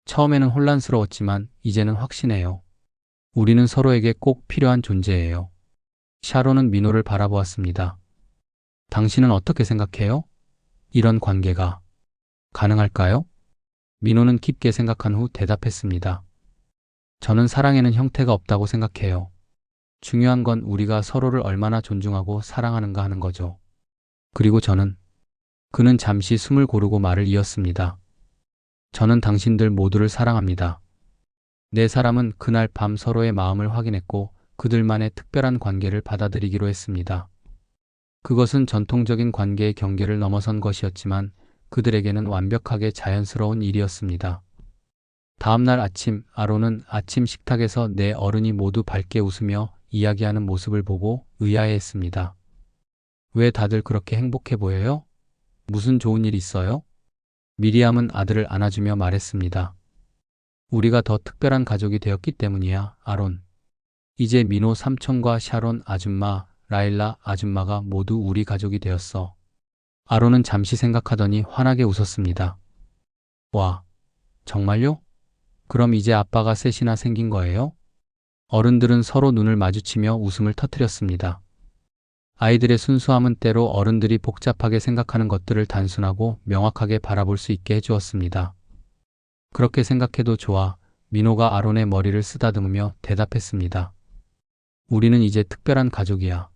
처음에는 혼란스러웠지만 이제는 확신해요. 우리는 서로에게 꼭 필요한 존재예요. 샤론은 민호를 바라보았습니다. 당신은 어떻게 생각해요? 이런 관계가 가능할까요? 민호는 깊게 생각한 후 대답했습니다. 저는 사랑에는 형태가 없다고 생각해요. 중요한 건 우리가 서로를 얼마나 존중하고 사랑하는가 하는 거죠. 그리고 그는 잠시 숨을 고르고 말을 이었습니다. 저는 당신들 모두를 사랑합니다. 네 사람은 그날 밤 서로의 마음을 확인했고 그들만의 특별한 관계를 받아들이기로 했습니다. 그것은 전통적인 관계의 경계를 넘어선 것이었지만 그들에게는 완벽하게 자연스러운 일이었습니다. 다음 날 아침, 아론은 아침 식탁에서 네 어른이 모두 밝게 웃으며 이야기하는 모습을 보고 의아해했습니다. 왜 다들 그렇게 행복해 보여요? 무슨 좋은 일 있어요? 미리암은 아들을 안아주며 말했습니다. 우리가 더 특별한 가족이 되었기 때문이야, 아론. 이제 민호 삼촌과 샤론 아줌마, 라일라 아줌마가 모두 우리 가족이 되었어. 아론은 잠시 생각하더니 환하게 웃었습니다. 와, 정말요? 그럼 이제 아빠가 셋이나 생긴 거예요? 어른들은 서로 눈을 마주치며 웃음을 터뜨렸습니다. 아이들의 순수함은 때로 어른들이 복잡하게 생각하는 것들을 단순하고 명확하게 바라볼 수 있게 해주었습니다. 그렇게 생각해도 좋아. 민호가 아론의 머리를 쓰다듬으며 대답했습니다. 우리는 이제 특별한 가족이야.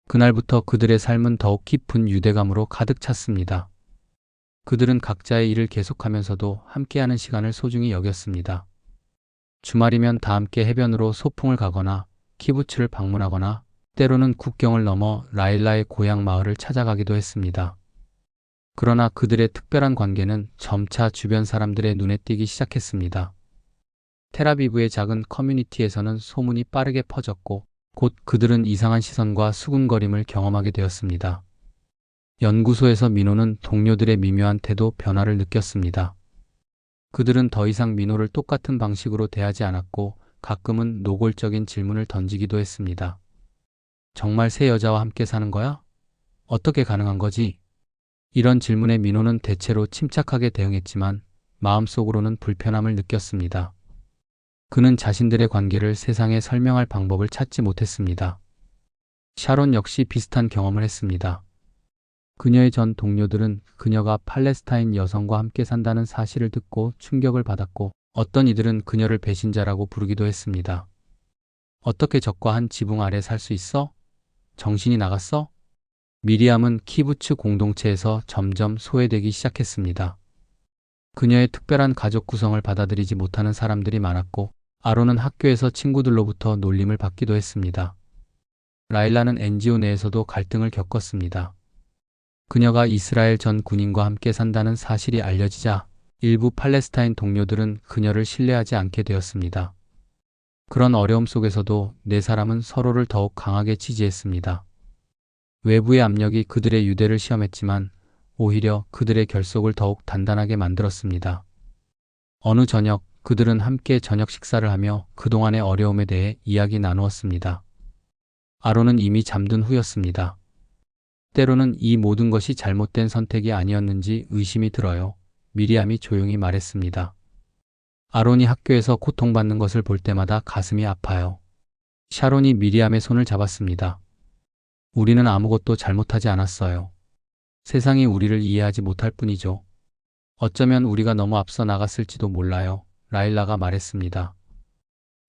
그날부터 그들의 삶은 더욱 깊은 유대감으로 가득 찼습니다. 그들은 각자의 일을 계속하면서도 함께하는 시간을 소중히 여겼습니다. 주말이면 다 함께 해변으로 소풍을 가거나 키부츠를 방문하거나 때로는 국경을 넘어 라일라의 고향 마을을 찾아가기도 했습니다. 그러나 그들의 특별한 관계는 점차 주변 사람들의 눈에 띄기 시작했습니다. 텔아비브의 작은 커뮤니티에서는 소문이 빠르게 퍼졌고 곧 그들은 이상한 시선과 수군거림을 경험하게 되었습니다. 연구소에서 민호는 동료들의 미묘한 태도 변화를 느꼈습니다. 그들은 더 이상 민호를 똑같은 방식으로 대하지 않았고 가끔은 노골적인 질문을 던지기도 했습니다. 정말 새 여자와 함께 사는 거야? 어떻게 가능한 거지? 이런 질문에 민호는 대체로 침착하게 대응했지만 마음속으로는 불편함을 느꼈습니다. 그는 자신들의 관계를 세상에 설명할 방법을 찾지 못했습니다. 샤론 역시 비슷한 경험을 했습니다. 그녀의 전 동료들은 그녀가 팔레스타인 여성과 함께 산다는 사실을 듣고 충격을 받았고 어떤 이들은 그녀를 배신자라고 부르기도 했습니다. 어떻게 적과 한 지붕 아래 살 수 있어? 정신이 나갔어? 미리암은 키부츠 공동체에서 점점 소외되기 시작했습니다. 그녀의 특별한 가족 구성을 받아들이지 못하는 사람들이 많았고 아론은 학교에서 친구들로부터 놀림을 받기도 했습니다. 라일라는 NGO 내에서도 갈등을 겪었습니다. 그녀가 이스라엘 전 군인과 함께 산다는 사실이 알려지자 일부 팔레스타인 동료들은 그녀를 신뢰하지 않게 되었습니다. 그런 어려움 속에서도 네 사람은 서로를 더욱 강하게 지지했습니다. 외부의 압력이 그들의 유대를 시험했지만 오히려 그들의 결속을 더욱 단단하게 만들었습니다. 어느 저녁 그들은 함께 저녁 식사를 하며 그동안의 어려움에 대해 이야기 나누었습니다. 아론은 이미 잠든 후였습니다. 때로는 이 모든 것이 잘못된 선택이 아니었는지 의심이 들어요. 미리암이 조용히 말했습니다. 아론이 학교에서 고통받는 것을 볼 때마다 가슴이 아파요. 샤론이 미리암의 손을 잡았습니다. 우리는 아무것도 잘못하지 않았어요. 세상이 우리를 이해하지 못할 뿐이죠. 어쩌면 우리가 너무 앞서 나갔을지도 몰라요. 라일라가 말했습니다.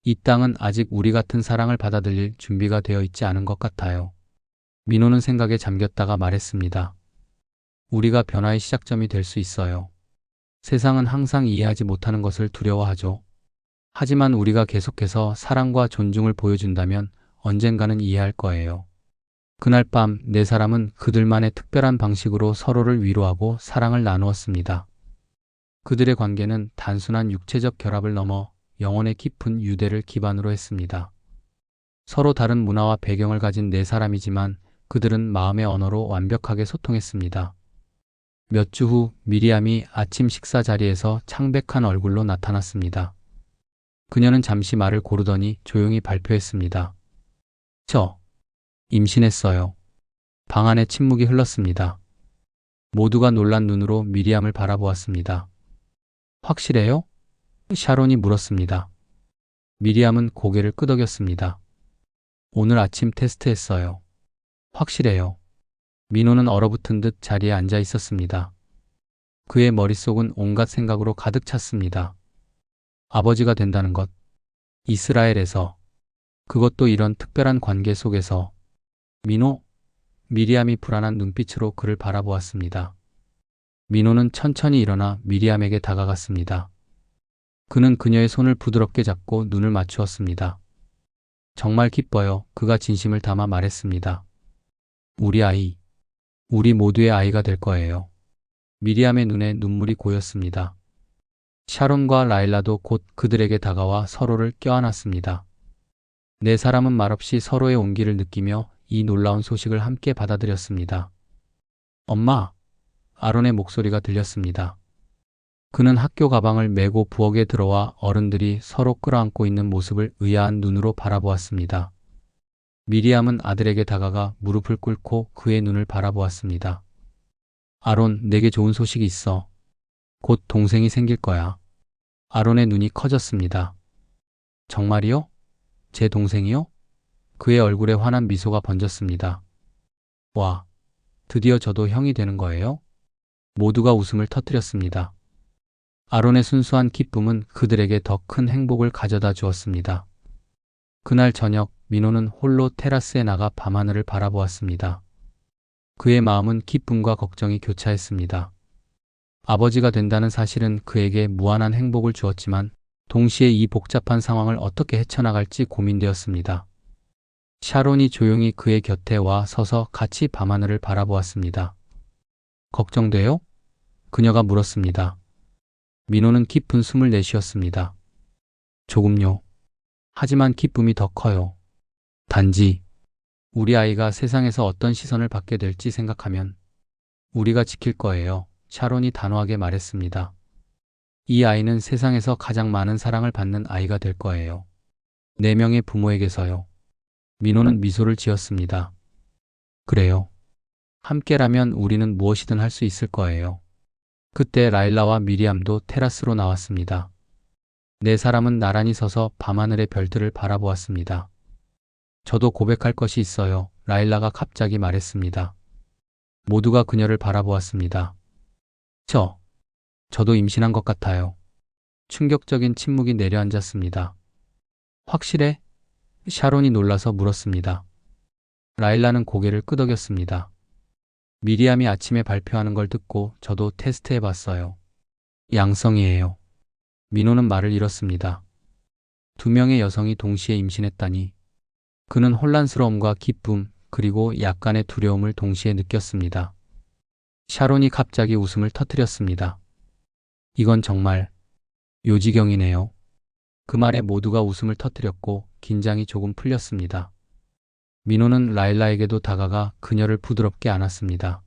이 땅은 아직 우리 같은 사랑을 받아들일 준비가 되어 있지 않은 것 같아요. 민호는 생각에 잠겼다가 말했습니다. 우리가 변화의 시작점이 될 수 있어요. 세상은 항상 이해하지 못하는 것을 두려워하죠. 하지만 우리가 계속해서 사랑과 존중을 보여준다면 언젠가는 이해할 거예요. 그날 밤 네 사람은 그들만의 특별한 방식으로 서로를 위로하고 사랑을 나누었습니다. 그들의 관계는 단순한 육체적 결합을 넘어 영혼의 깊은 유대를 기반으로 했습니다. 서로 다른 문화와 배경을 가진 네 사람이지만 그들은 마음의 언어로 완벽하게 소통했습니다. 몇 주 후 미리암이 아침 식사 자리에서 창백한 얼굴로 나타났습니다. 그녀는 잠시 말을 고르더니 조용히 발표했습니다. 저 임신했어요. 방 안에 침묵이 흘렀습니다. 모두가 놀란 눈으로 미리암을 바라보았습니다. 확실해요? 샤론이 물었습니다. 미리암은 고개를 끄덕였습니다. 오늘 아침 테스트했어요. 확실해요. 민호는 얼어붙은 듯 자리에 앉아 있었습니다. 그의 머릿속은 온갖 생각으로 가득 찼습니다. 아버지가 된다는 것, 이스라엘에서, 그것도 이런 특별한 관계 속에서. 민호? 미리암이 불안한 눈빛으로 그를 바라보았습니다. 민호는 천천히 일어나 미리암에게 다가갔습니다. 그는 그녀의 손을 부드럽게 잡고 눈을 맞추었습니다. 정말 기뻐요. 그가 진심을 담아 말했습니다. 우리 아이, 우리 모두의 아이가 될 거예요. 미리암의 눈에 눈물이 고였습니다. 샤론과 라일라도 곧 그들에게 다가와 서로를 껴안았습니다. 네 사람은 말없이 서로의 온기를 느끼며 이 놀라운 소식을 함께 받아들였습니다. 엄마! 아론의 목소리가 들렸습니다. 그는 학교 가방을 메고 부엌에 들어와 어른들이 서로 끌어안고 있는 모습을 의아한 눈으로 바라보았습니다. 미리암은 아들에게 다가가 무릎을 꿇고 그의 눈을 바라보았습니다. 아론, 내게 좋은 소식이 있어. 곧 동생이 생길 거야. 아론의 눈이 커졌습니다. 정말이요? 제 동생이요? 그의 얼굴에 환한 미소가 번졌습니다. 와, 드디어 저도 형이 되는 거예요? 모두가 웃음을 터뜨렸습니다. 아론의 순수한 기쁨은 그들에게 더 큰 행복을 가져다 주었습니다. 그날 저녁 민호는 홀로 테라스에 나가 밤하늘을 바라보았습니다. 그의 마음은 기쁨과 걱정이 교차했습니다. 아버지가 된다는 사실은 그에게 무한한 행복을 주었지만 동시에 이 복잡한 상황을 어떻게 헤쳐나갈지 고민되었습니다. 샤론이 조용히 그의 곁에 와 서서 같이 밤하늘을 바라보았습니다. 걱정돼요? 그녀가 물었습니다. 민호는 깊은 숨을 내쉬었습니다. 조금요. 하지만 기쁨이 더 커요. 단지 우리 아이가 세상에서 어떤 시선을 받게 될지 생각하면 우리가 지킬 거예요. 샤론이 단호하게 말했습니다. 이 아이는 세상에서 가장 많은 사랑을 받는 아이가 될 거예요. 4명의 부모에게서요. 민호는 미소를 지었습니다. 그래요. 함께라면 우리는 무엇이든 할 수 있을 거예요. 그때 라일라와 미리암도 테라스로 나왔습니다. 4사람은 나란히 서서 밤하늘의 별들을 바라보았습니다. 저도 고백할 것이 있어요. 라일라가 갑자기 말했습니다. 모두가 그녀를 바라보았습니다. 저도 임신한 것 같아요. 충격적인 침묵이 내려앉았습니다. 확실해? 샤론이 놀라서 물었습니다. 라일라는 고개를 끄덕였습니다. 미리암이 아침에 발표하는 걸 듣고 저도 테스트해 봤어요. 양성이에요. 민호는 말을 잃었습니다. 2명의 여성이 동시에 임신했다니. 그는 혼란스러움과 기쁨, 그리고 약간의 두려움을 동시에 느꼈습니다. 샤론이 갑자기 웃음을 터뜨렸습니다. 이건 정말 요지경이네요. 그 말에 모두가 웃음을 터뜨렸고 긴장이 조금 풀렸습니다. 민호는 라일라에게도 다가가 그녀를 부드럽게 안았습니다.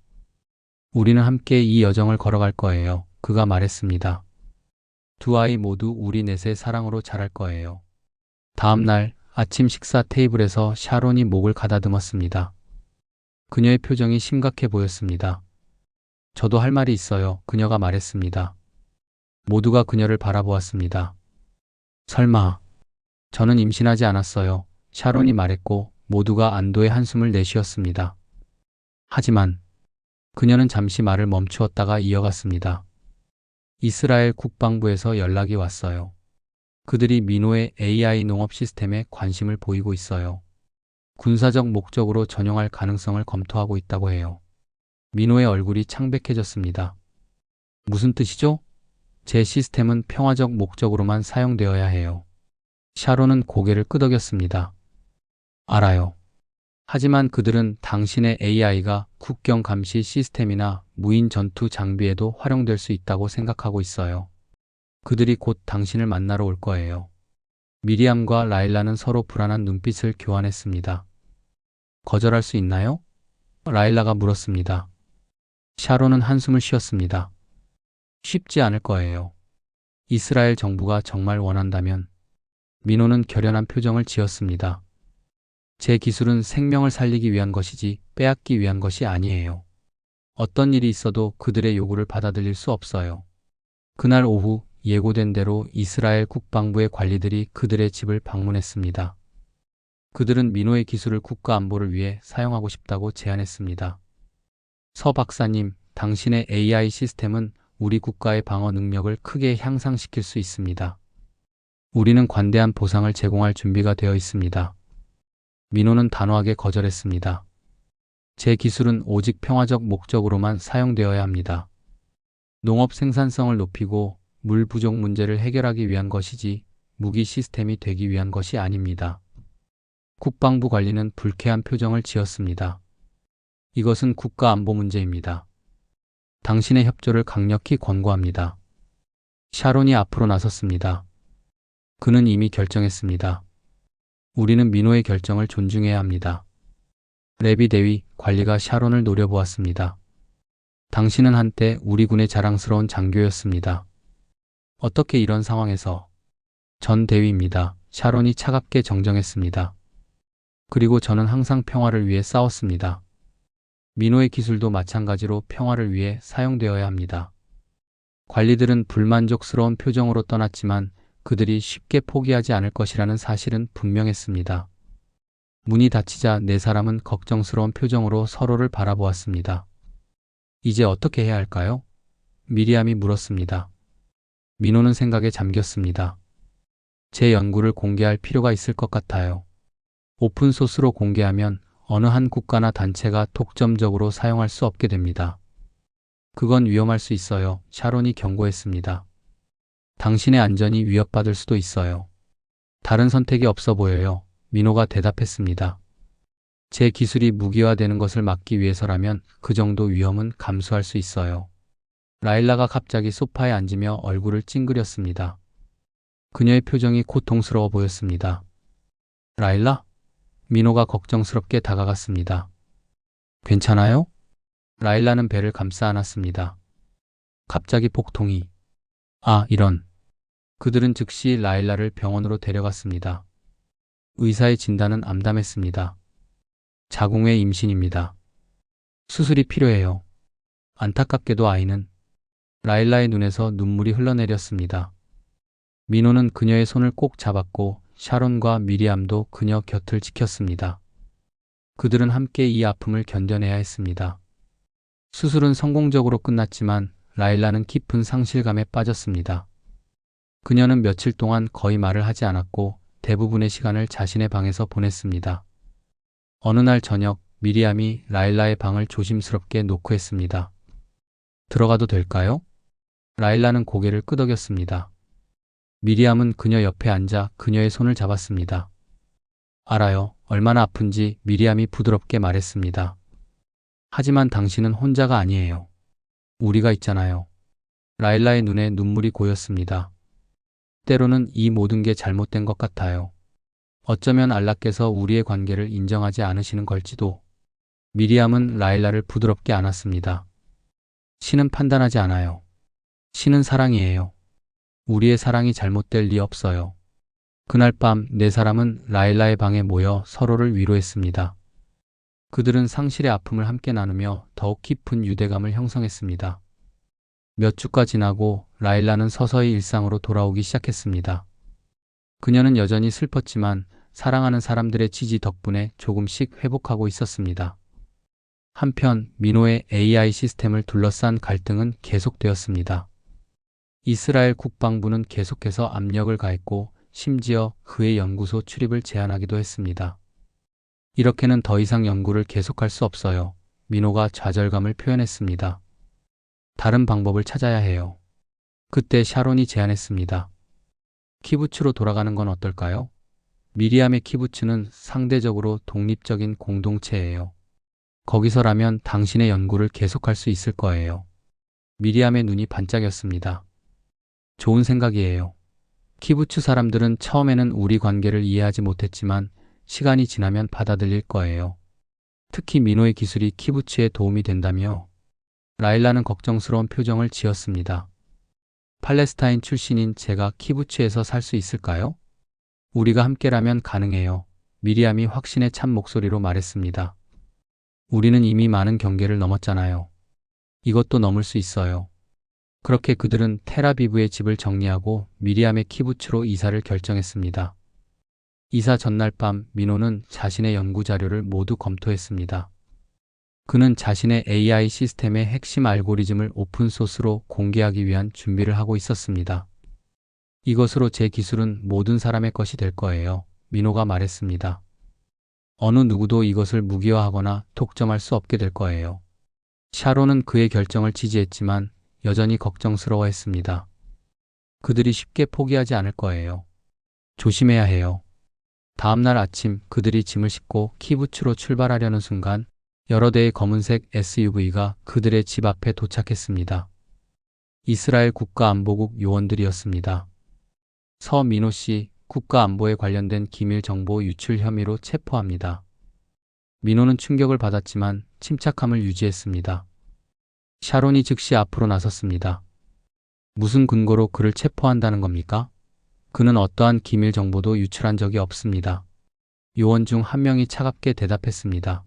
우리는 함께 이 여정을 걸어갈 거예요. 그가 말했습니다. 2 아이 모두 우리 넷의 사랑으로 자랄 거예요. 다음 날 아침 식사 테이블에서 샤론이 목을 가다듬었습니다. 그녀의 표정이 심각해 보였습니다. 저도 할 말이 있어요. 그녀가 말했습니다. 모두가 그녀를 바라보았습니다. 설마, 저는 임신하지 않았어요. 샤론이 말했고 모두가 안도의 한숨을 내쉬었습니다. 하지만 그녀는 잠시 말을 멈추었다가 이어갔습니다. 이스라엘 국방부에서 연락이 왔어요. 그들이 민호의 AI 농업 시스템에 관심을 보이고 있어요. 군사적 목적으로 전용할 가능성을 검토하고 있다고 해요. 민호의 얼굴이 창백해졌습니다. 무슨 뜻이죠? 제 시스템은 평화적 목적으로만 사용되어야 해요. 샤론은 고개를 끄덕였습니다. 알아요. 하지만 그들은 당신의 AI가 국경 감시 시스템이나 무인 전투 장비에도 활용될 수 있다고 생각하고 있어요. 그들이 곧 당신을 만나러 올 거예요. 미리암과 라일라는 서로 불안한 눈빛을 교환했습니다. 거절할 수 있나요? 라일라가 물었습니다. 샤론은 한숨을 쉬었습니다. 쉽지 않을 거예요. 이스라엘 정부가 정말 원한다면. 민호는 결연한 표정을 지었습니다. 제 기술은 생명을 살리기 위한 것이지 빼앗기 위한 것이 아니에요. 어떤 일이 있어도 그들의 요구를 받아들일 수 없어요. 그날 오후 예고된 대로 이스라엘 국방부의 관리들이 그들의 집을 방문했습니다. 그들은 민호의 기술을 국가 안보를 위해 사용하고 싶다고 제안했습니다. 서 박사님, 당신의 AI 시스템은 우리 국가의 방어 능력을 크게 향상시킬 수 있습니다. 우리는 관대한 보상을 제공할 준비가 되어 있습니다. 민호는 단호하게 거절했습니다. 제 기술은 오직 평화적 목적으로만 사용되어야 합니다. 농업 생산성을 높이고 물 부족 문제를 해결하기 위한 것이지 무기 시스템이 되기 위한 것이 아닙니다. 국방부 관리는 불쾌한 표정을 지었습니다. 이것은 국가 안보 문제입니다. 당신의 협조를 강력히 권고합니다. 샤론이 앞으로 나섰습니다. 그는 이미 결정했습니다. 우리는 민호의 결정을 존중해야 합니다. 레비 대위 관리가 샤론을 노려보았습니다. 당신은 한때 우리 군의 자랑스러운 장교였습니다. 어떻게 이런 상황에서? 전 대위입니다. 샤론이 차갑게 정정했습니다. 그리고 저는 항상 평화를 위해 싸웠습니다. 민호의 기술도 마찬가지로 평화를 위해 사용되어야 합니다. 관리들은 불만족스러운 표정으로 떠났지만 그들이 쉽게 포기하지 않을 것이라는 사실은 분명했습니다. 문이 닫히자 네 사람은 걱정스러운 표정으로 서로를 바라보았습니다. 이제 어떻게 해야 할까요? 미리암이 물었습니다. 민호는 생각에 잠겼습니다. 제 연구를 공개할 필요가 있을 것 같아요. 오픈소스로 공개하면 어느 한 국가나 단체가 독점적으로 사용할 수 없게 됩니다. 그건 위험할 수 있어요. 샤론이 경고했습니다. 당신의 안전이 위협받을 수도 있어요. 다른 선택이 없어 보여요. 민호가 대답했습니다. 제 기술이 무기화되는 것을 막기 위해서라면 그 정도 위험은 감수할 수 있어요. 라일라가 갑자기 소파에 앉으며 얼굴을 찡그렸습니다. 그녀의 표정이 고통스러워 보였습니다. 라일라? 민호가 걱정스럽게 다가갔습니다. 괜찮아요? 라일라는 배를 감싸 안았습니다. 갑자기 복통이. 아, 이런. 그들은 즉시 라일라를 병원으로 데려갔습니다. 의사의 진단은 암담했습니다. 자궁의 임신입니다. 수술이 필요해요. 안타깝게도 아이는. 라일라의 눈에서 눈물이 흘러내렸습니다. 민호는 그녀의 손을 꼭 잡았고 샤론과 미리암도 그녀 곁을 지켰습니다. 그들은 함께 이 아픔을 견뎌내야 했습니다. 수술은 성공적으로 끝났지만 라일라는 깊은 상실감에 빠졌습니다. 그녀는 며칠 동안 거의 말을 하지 않았고 대부분의 시간을 자신의 방에서 보냈습니다. 어느 날 저녁 미리암이 라일라의 방을 조심스럽게 노크했습니다. 들어가도 될까요? 라일라는 고개를 끄덕였습니다. 미리암은 그녀 옆에 앉아 그녀의 손을 잡았습니다. 알아요. 얼마나 아픈지 미리암이 부드럽게 말했습니다. 하지만 당신은 혼자가 아니에요. 우리가 있잖아요. 라일라의 눈에 눈물이 고였습니다. 때로는 이 모든 게 잘못된 것 같아요. 어쩌면 알라께서 우리의 관계를 인정하지 않으시는 걸지도. 미리암은 라일라를 부드럽게 안았습니다. 신은 판단하지 않아요. 신은 사랑이에요. 우리의 사랑이 잘못될 리 없어요. 그날 밤 네 사람은 라일라의 방에 모여 서로를 위로했습니다. 그들은 상실의 아픔을 함께 나누며 더욱 깊은 유대감을 형성했습니다. 몇 주가 지나고 라일라는 서서히 일상으로 돌아오기 시작했습니다. 그녀는 여전히 슬펐지만 사랑하는 사람들의 지지 덕분에 조금씩 회복하고 있었습니다. 한편 민호의 AI 시스템을 둘러싼 갈등은 계속되었습니다. 이스라엘 국방부는 계속해서 압력을 가했고 심지어 그의 연구소 출입을 제한하기도 했습니다. 이렇게는 더 이상 연구를 계속할 수 없어요. 민호가 좌절감을 표현했습니다. 다른 방법을 찾아야 해요. 그때 샤론이 제안했습니다. 키부츠로 돌아가는 건 어떨까요? 미리암의 키부츠는 상대적으로 독립적인 공동체예요. 거기서라면 당신의 연구를 계속할 수 있을 거예요. 미리암의 눈이 반짝였습니다. 좋은 생각이에요. 키부츠 사람들은 처음에는 우리 관계를 이해하지 못했지만 시간이 지나면 받아들일 거예요. 특히 민호의 기술이 키부츠에 도움이 된다며. 라일라는 걱정스러운 표정을 지었습니다. 팔레스타인 출신인 제가 키부츠에서 살 수 있을까요? 우리가 함께라면 가능해요. 미리암이 확신에 찬 목소리로 말했습니다. 우리는 이미 많은 경계를 넘었잖아요. 이것도 넘을 수 있어요. 그렇게 그들은 텔아비브의 집을 정리하고 미리암의 키부츠로 이사를 결정했습니다. 이사 전날 밤 민호는 자신의 연구 자료를 모두 검토했습니다. 그는 자신의 AI 시스템의 핵심 알고리즘을 오픈소스로 공개하기 위한 준비를 하고 있었습니다. 이것으로 제 기술은 모든 사람의 것이 될 거예요. 민호가 말했습니다. 어느 누구도 이것을 무기화하거나 독점할 수 없게 될 거예요. 샤론은 그의 결정을 지지했지만 여전히 걱정스러워했습니다. 그들이 쉽게 포기하지 않을 거예요. 조심해야 해요. 다음 날 아침 그들이 짐을 싣고 키부츠로 출발하려는 순간 여러 대의 검은색 SUV가 그들의 집 앞에 도착했습니다. 이스라엘 국가안보국 요원들이었습니다. 서민호 씨, 국가안보에 관련된 기밀 정보 유출 혐의로 체포합니다. 민호는 충격을 받았지만 침착함을 유지했습니다. 샤론이 즉시 앞으로 나섰습니다. 무슨 근거로 그를 체포한다는 겁니까? 그는 어떠한 기밀 정보도 유출한 적이 없습니다. 요원 중 한 명이 차갑게 대답했습니다.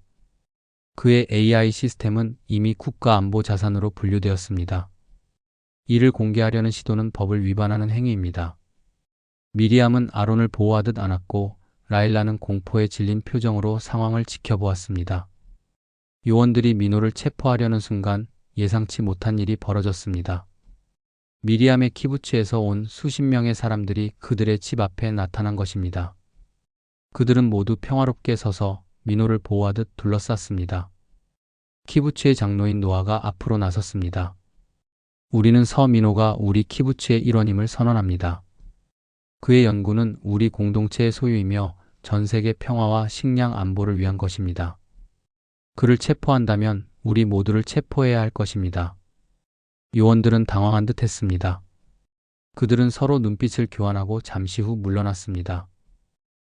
그의 AI 시스템은 이미 국가안보 자산으로 분류되었습니다. 이를 공개하려는 시도는 법을 위반하는 행위입니다. 미리암은 아론을 보호하듯 안았고 라일라는 공포에 질린 표정으로 상황을 지켜보았습니다. 요원들이 민호를 체포하려는 순간 예상치 못한 일이 벌어졌습니다. 미리암의 키부츠에서 온 수십 명의 사람들이 그들의 집 앞에 나타난 것입니다. 그들은 모두 평화롭게 서서 민호를 보호하듯 둘러쌌습니다. 키부츠의 장로인 노아가 앞으로 나섰습니다. 우리는 서민호가 우리 키부츠의 일원임을 선언합니다. 그의 연구는 우리 공동체의 소유이며 전 세계 평화와 식량 안보를 위한 것입니다. 그를 체포한다면 우리 모두를 체포해야 할 것입니다. 요원들은 당황한 듯 했습니다. 그들은 서로 눈빛을 교환하고 잠시 후 물러났습니다.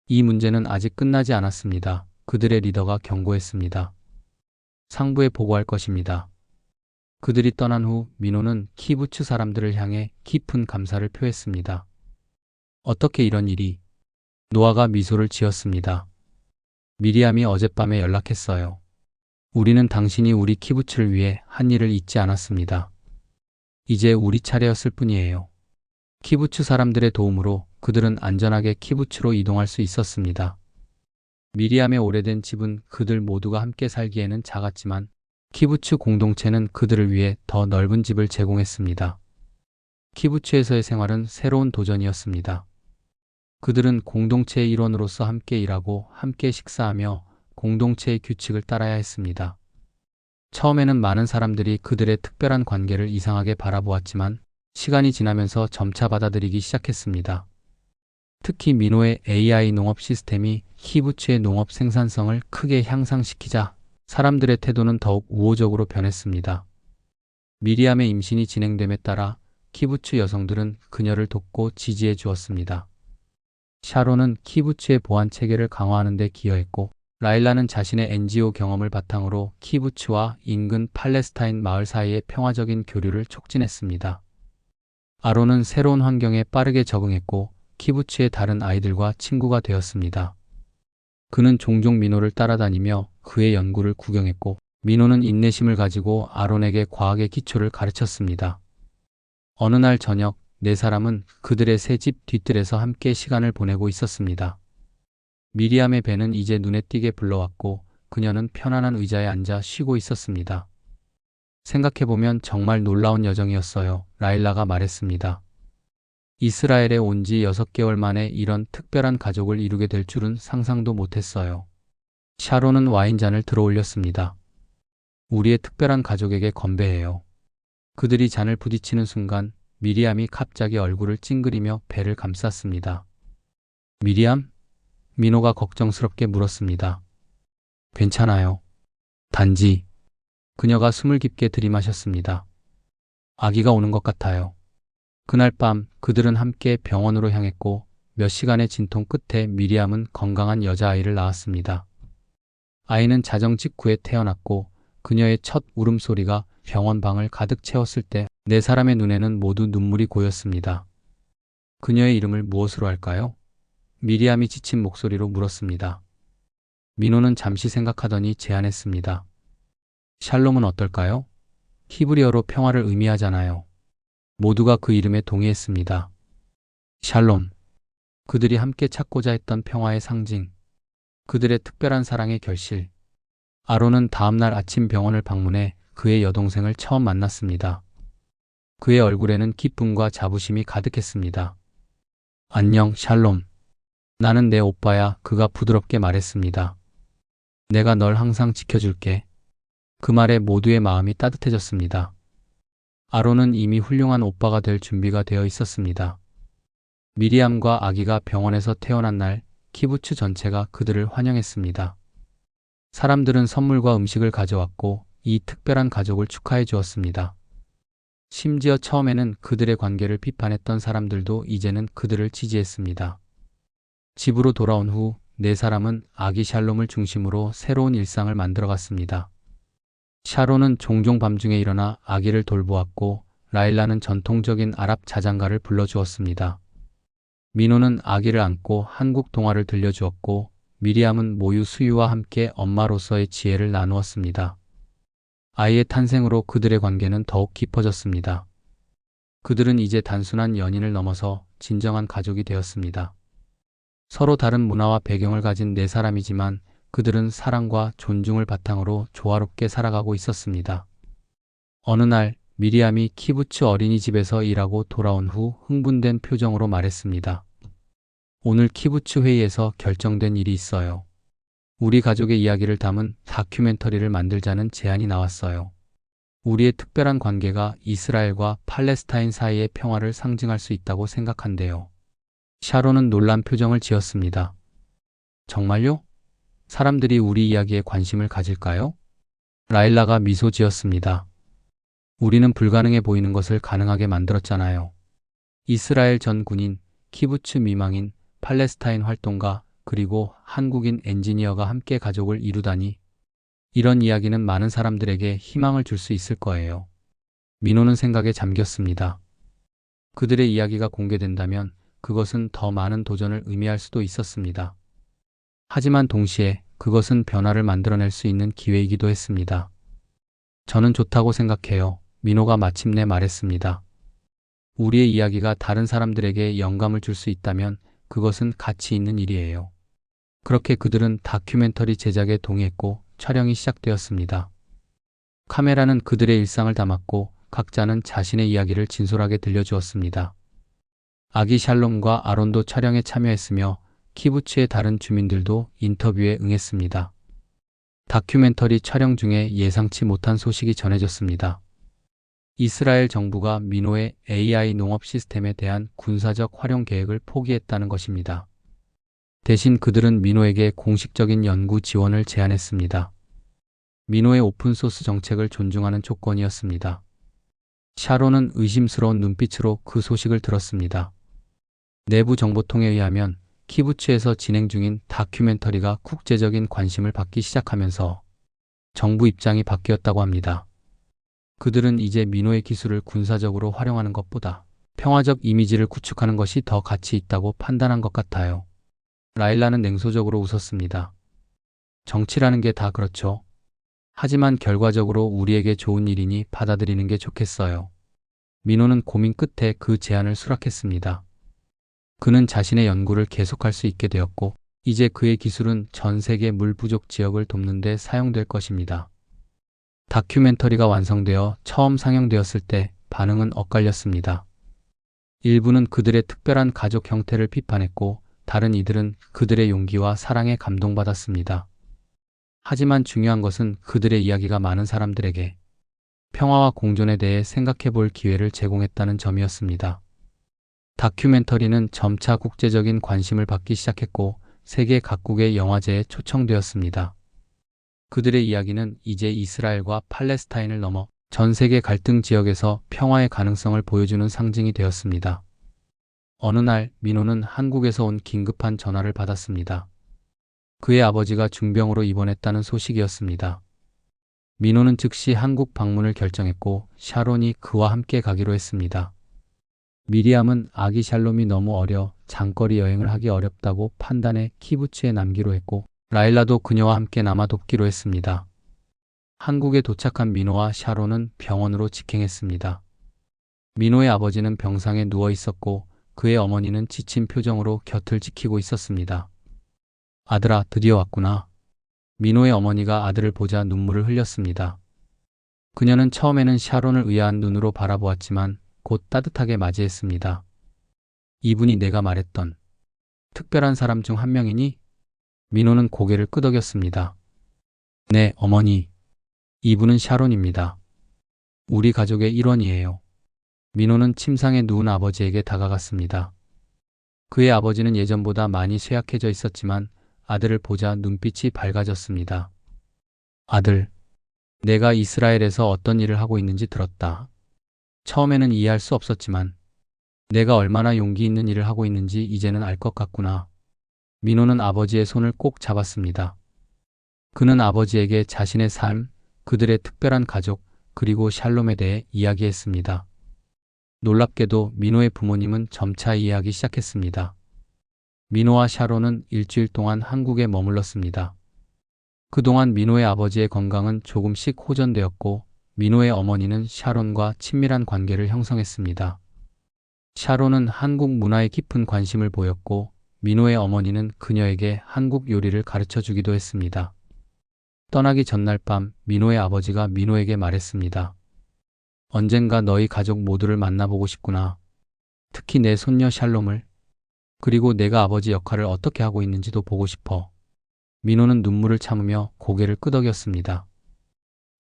이 문제는 아직 끝나지 않았습니다. 그들의 리더가 경고했습니다. 상부에 보고할 것입니다. 그들이 떠난 후 민호는 키부츠 사람들을 향해 깊은 감사를 표했습니다. 어떻게 이런 일이? 노아가 미소를 지었습니다. 미리암이 어젯밤에 연락했어요. 우리는 당신이 우리 키부츠를 위해 한 일을 잊지 않았습니다. 이제 우리 차례였을 뿐이에요. 키부츠 사람들의 도움으로 그들은 안전하게 키부츠로 이동할 수 있었습니다. 미리암의 오래된 집은 그들 모두가 함께 살기에는 작았지만 키부츠 공동체는 그들을 위해 더 넓은 집을 제공했습니다. 키부츠에서의 생활은 새로운 도전이었습니다. 그들은 공동체의 일원으로서 함께 일하고 함께 식사하며 공동체의 규칙을 따라야 했습니다. 처음에는 많은 사람들이 그들의 특별한 관계를 이상하게 바라보았지만 시간이 지나면서 점차 받아들이기 시작했습니다. 특히 민호의 AI 농업 시스템이 키부츠의 농업 생산성을 크게 향상시키자 사람들의 태도는 더욱 우호적으로 변했습니다. 미리암의 임신이 진행됨에 따라 키부츠 여성들은 그녀를 돕고 지지해 주었습니다. 샤론은 키부츠의 보안 체계를 강화하는 데 기여했고 라일라는 자신의 NGO 경험을 바탕으로 키부츠와 인근 팔레스타인 마을 사이의 평화적인 교류를 촉진했습니다. 아론은 새로운 환경에 빠르게 적응했고 키부츠의 다른 아이들과 친구가 되었습니다. 그는 종종 민호를 따라다니며 그의 연구를 구경했고 민호는 인내심을 가지고 아론에게 과학의 기초를 가르쳤습니다. 어느 날 저녁 네 사람은 그들의 새 집 뒤뜰에서 함께 시간을 보내고 있었습니다. 미리암의 배는 이제 눈에 띄게 불러왔고 그녀는 편안한 의자에 앉아 쉬고 있었습니다. 생각해보면 정말 놀라운 여정이었어요. 라일라가 말했습니다. 이스라엘에 온 지 6개월 만에 이런 특별한 가족을 이루게 될 줄은 상상도 못했어요. 샤론은 와인잔을 들어 올렸습니다. 우리의 특별한 가족에게 건배해요. 그들이 잔을 부딪히는 순간 미리암이 갑자기 얼굴을 찡그리며 배를 감쌌습니다. 미리암? 민호가 걱정스럽게 물었습니다. 괜찮아요. 단지 그녀가 숨을 깊게 들이마셨습니다. 아기가 오는 것 같아요. 그날 밤 그들은 함께 병원으로 향했고 몇 시간의 진통 끝에 미리암은 건강한 여자아이를 낳았습니다. 아이는 자정 직후에 태어났고 그녀의 첫 울음소리가 병원 방을 가득 채웠을 때 네 사람의 눈에는 모두 눈물이 고였습니다. 그녀의 이름을 무엇으로 할까요? 미리암이 지친 목소리로 물었습니다. 민호는 잠시 생각하더니 제안했습니다. 샬롬은 어떨까요? 히브리어로 평화를 의미하잖아요. 모두가 그 이름에 동의했습니다. 샬롬. 그들이 함께 찾고자 했던 평화의 상징. 그들의 특별한 사랑의 결실. 아론은 다음날 아침 병원을 방문해 그의 여동생을 처음 만났습니다. 그의 얼굴에는 기쁨과 자부심이 가득했습니다. 안녕, 샬롬. 나는 내 오빠야. 그가 부드럽게 말했습니다. 내가 널 항상 지켜줄게. 그 말에 모두의 마음이 따뜻해졌습니다. 아론은 이미 훌륭한 오빠가 될 준비가 되어 있었습니다. 미리암과 아기가 병원에서 태어난 날 키부츠 전체가 그들을 환영했습니다. 사람들은 선물과 음식을 가져왔고 이 특별한 가족을 축하해 주었습니다. 심지어 처음에는 그들의 관계를 비판했던 사람들도 이제는 그들을 지지했습니다. 집으로 돌아온 후 네 사람은 아기 샬롬을 중심으로 새로운 일상을 만들어갔습니다. 샤론은 종종 밤중에 일어나 아기를 돌보았고 라일라는 전통적인 아랍 자장가를 불러주었습니다. 민호는 아기를 안고 한국 동화를 들려주었고 미리암은 모유 수유와 함께 엄마로서의 지혜를 나누었습니다. 아이의 탄생으로 그들의 관계는 더욱 깊어졌습니다. 그들은 이제 단순한 연인을 넘어서 진정한 가족이 되었습니다. 서로 다른 문화와 배경을 가진 네 사람이지만 그들은 사랑과 존중을 바탕으로 조화롭게 살아가고 있었습니다. 어느 날 미리암이 키부츠 어린이집에서 일하고 돌아온 후 흥분된 표정으로 말했습니다. 오늘 키부츠 회의에서 결정된 일이 있어요. 우리 가족의 이야기를 담은 다큐멘터리를 만들자는 제안이 나왔어요. 우리의 특별한 관계가 이스라엘과 팔레스타인 사이의 평화를 상징할 수 있다고 생각한대요. 샤론은 놀란 표정을 지었습니다. 정말요? 사람들이 우리 이야기에 관심을 가질까요? 라일라가 미소 지었습니다. 우리는 불가능해 보이는 것을 가능하게 만들었잖아요. 이스라엘 전 군인, 키부츠 미망인, 팔레스타인 활동가, 그리고 한국인 엔지니어가 함께 가족을 이루다니. 이런 이야기는 많은 사람들에게 희망을 줄 수 있을 거예요. 민호는 생각에 잠겼습니다. 그들의 이야기가 공개된다면 그것은 더 많은 도전을 의미할 수도 있었습니다. 하지만 동시에 그것은 변화를 만들어낼 수 있는 기회이기도 했습니다. 저는 좋다고 생각해요. 민호가 마침내 말했습니다. 우리의 이야기가 다른 사람들에게 영감을 줄 수 있다면 그것은 가치 있는 일이에요. 그렇게 그들은 다큐멘터리 제작에 동의했고 촬영이 시작되었습니다. 카메라는 그들의 일상을 담았고 각자는 자신의 이야기를 진솔하게 들려주었습니다. 아기 샬롬과 아론도 촬영에 참여했으며 키부츠의 다른 주민들도 인터뷰에 응했습니다. 다큐멘터리 촬영 중에 예상치 못한 소식이 전해졌습니다. 이스라엘 정부가 민호의 AI 농업 시스템에 대한 군사적 활용 계획을 포기했다는 것입니다. 대신 그들은 민호에게 공식적인 연구 지원을 제안했습니다. 민호의 오픈소스 정책을 존중하는 조건이었습니다. 샤론은 의심스러운 눈빛으로 그 소식을 들었습니다. 내부 정보통에 의하면 키부츠에서 진행 중인 다큐멘터리가 국제적인 관심을 받기 시작하면서 정부 입장이 바뀌었다고 합니다. 그들은 이제 민호의 기술을 군사적으로 활용하는 것보다 평화적 이미지를 구축하는 것이 더 가치 있다고 판단한 것 같아요. 라일라는 냉소적으로 웃었습니다. 정치라는 게 다 그렇죠. 하지만 결과적으로 우리에게 좋은 일이니 받아들이는 게 좋겠어요. 민호는 고민 끝에 그 제안을 수락했습니다. 그는 자신의 연구를 계속할 수 있게 되었고 이제 그의 기술은 전 세계 물 부족 지역을 돕는 데 사용될 것입니다. 다큐멘터리가 완성되어 처음 상영되었을 때 반응은 엇갈렸습니다. 일부는 그들의 특별한 가족 형태를 비판했고 다른 이들은 그들의 용기와 사랑에 감동받았습니다. 하지만 중요한 것은 그들의 이야기가 많은 사람들에게 평화와 공존에 대해 생각해 볼 기회를 제공했다는 점이었습니다. 다큐멘터리는 점차 국제적인 관심을 받기 시작했고 세계 각국의 영화제에 초청되었습니다. 그들의 이야기는 이제 이스라엘과 팔레스타인을 넘어 전 세계 갈등 지역에서 평화의 가능성을 보여주는 상징이 되었습니다. 어느 날 민호는 한국에서 온 긴급한 전화를 받았습니다. 그의 아버지가 중병으로 입원했다는 소식이었습니다. 민호는 즉시 한국 방문을 결정했고 샤론이 그와 함께 가기로 했습니다. 미리암은 아기 샬롬이 너무 어려 장거리 여행을 하기 어렵다고 판단해 키부츠에 남기로 했고 라일라도 그녀와 함께 남아 돕기로 했습니다. 한국에 도착한 민호와 샤론은 병원으로 직행했습니다. 민호의 아버지는 병상에 누워 있었고 그의 어머니는 지친 표정으로 곁을 지키고 있었습니다. 아들아, 드디어 왔구나. 민호의 어머니가 아들을 보자 눈물을 흘렸습니다. 그녀는 처음에는 샤론을 의아한 눈으로 바라보았지만 곧 따뜻하게 맞이했습니다. 이분이 내가 말했던 특별한 사람 중 한 명이니? 민호는 고개를 끄덕였습니다. 네, 어머니. 이분은 샤론입니다. 우리 가족의 일원이에요. 민호는 침상에 누운 아버지에게 다가갔습니다. 그의 아버지는 예전보다 많이 쇠약해져 있었지만 아들을 보자 눈빛이 밝아졌습니다. 아들, 내가 이스라엘에서 어떤 일을 하고 있는지 들었다. 처음에는 이해할 수 없었지만 내가 얼마나 용기 있는 일을 하고 있는지 이제는 알 것 같구나. 민호는 아버지의 손을 꼭 잡았습니다. 그는 아버지에게 자신의 삶, 그들의 특별한 가족, 그리고 샬롬에 대해 이야기했습니다. 놀랍게도 민호의 부모님은 점차 이해하기 시작했습니다. 민호와 샤론은 일주일 동안 한국에 머물렀습니다. 그동안 민호의 아버지의 건강은 조금씩 호전되었고 민호의 어머니는 샤론과 친밀한 관계를 형성했습니다. 샤론은 한국 문화에 깊은 관심을 보였고 민호의 어머니는 그녀에게 한국 요리를 가르쳐 주기도 했습니다. 떠나기 전날 밤 민호의 아버지가 민호에게 말했습니다. 언젠가 너희 가족 모두를 만나보고 싶구나. 특히 내 손녀 샬롬을. 그리고 내가 아버지 역할을 어떻게 하고 있는지도 보고 싶어. 민호는 눈물을 참으며 고개를 끄덕였습니다.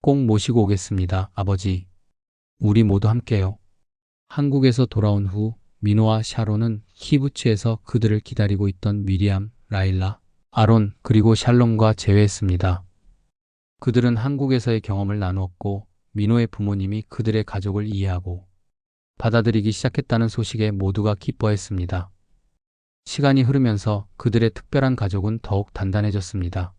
꼭 모시고 오겠습니다, 아버지. 우리 모두 함께요. 한국에서 돌아온 후 민호와 샤론은 키부츠에서 그들을 기다리고 있던 미리암, 라일라, 아론, 그리고 샬롬과 재회했습니다. 그들은 한국에서의 경험을 나누었고 민호의 부모님이 그들의 가족을 이해하고 받아들이기 시작했다는 소식에 모두가 기뻐했습니다. 시간이 흐르면서 그들의 특별한 가족은 더욱 단단해졌습니다.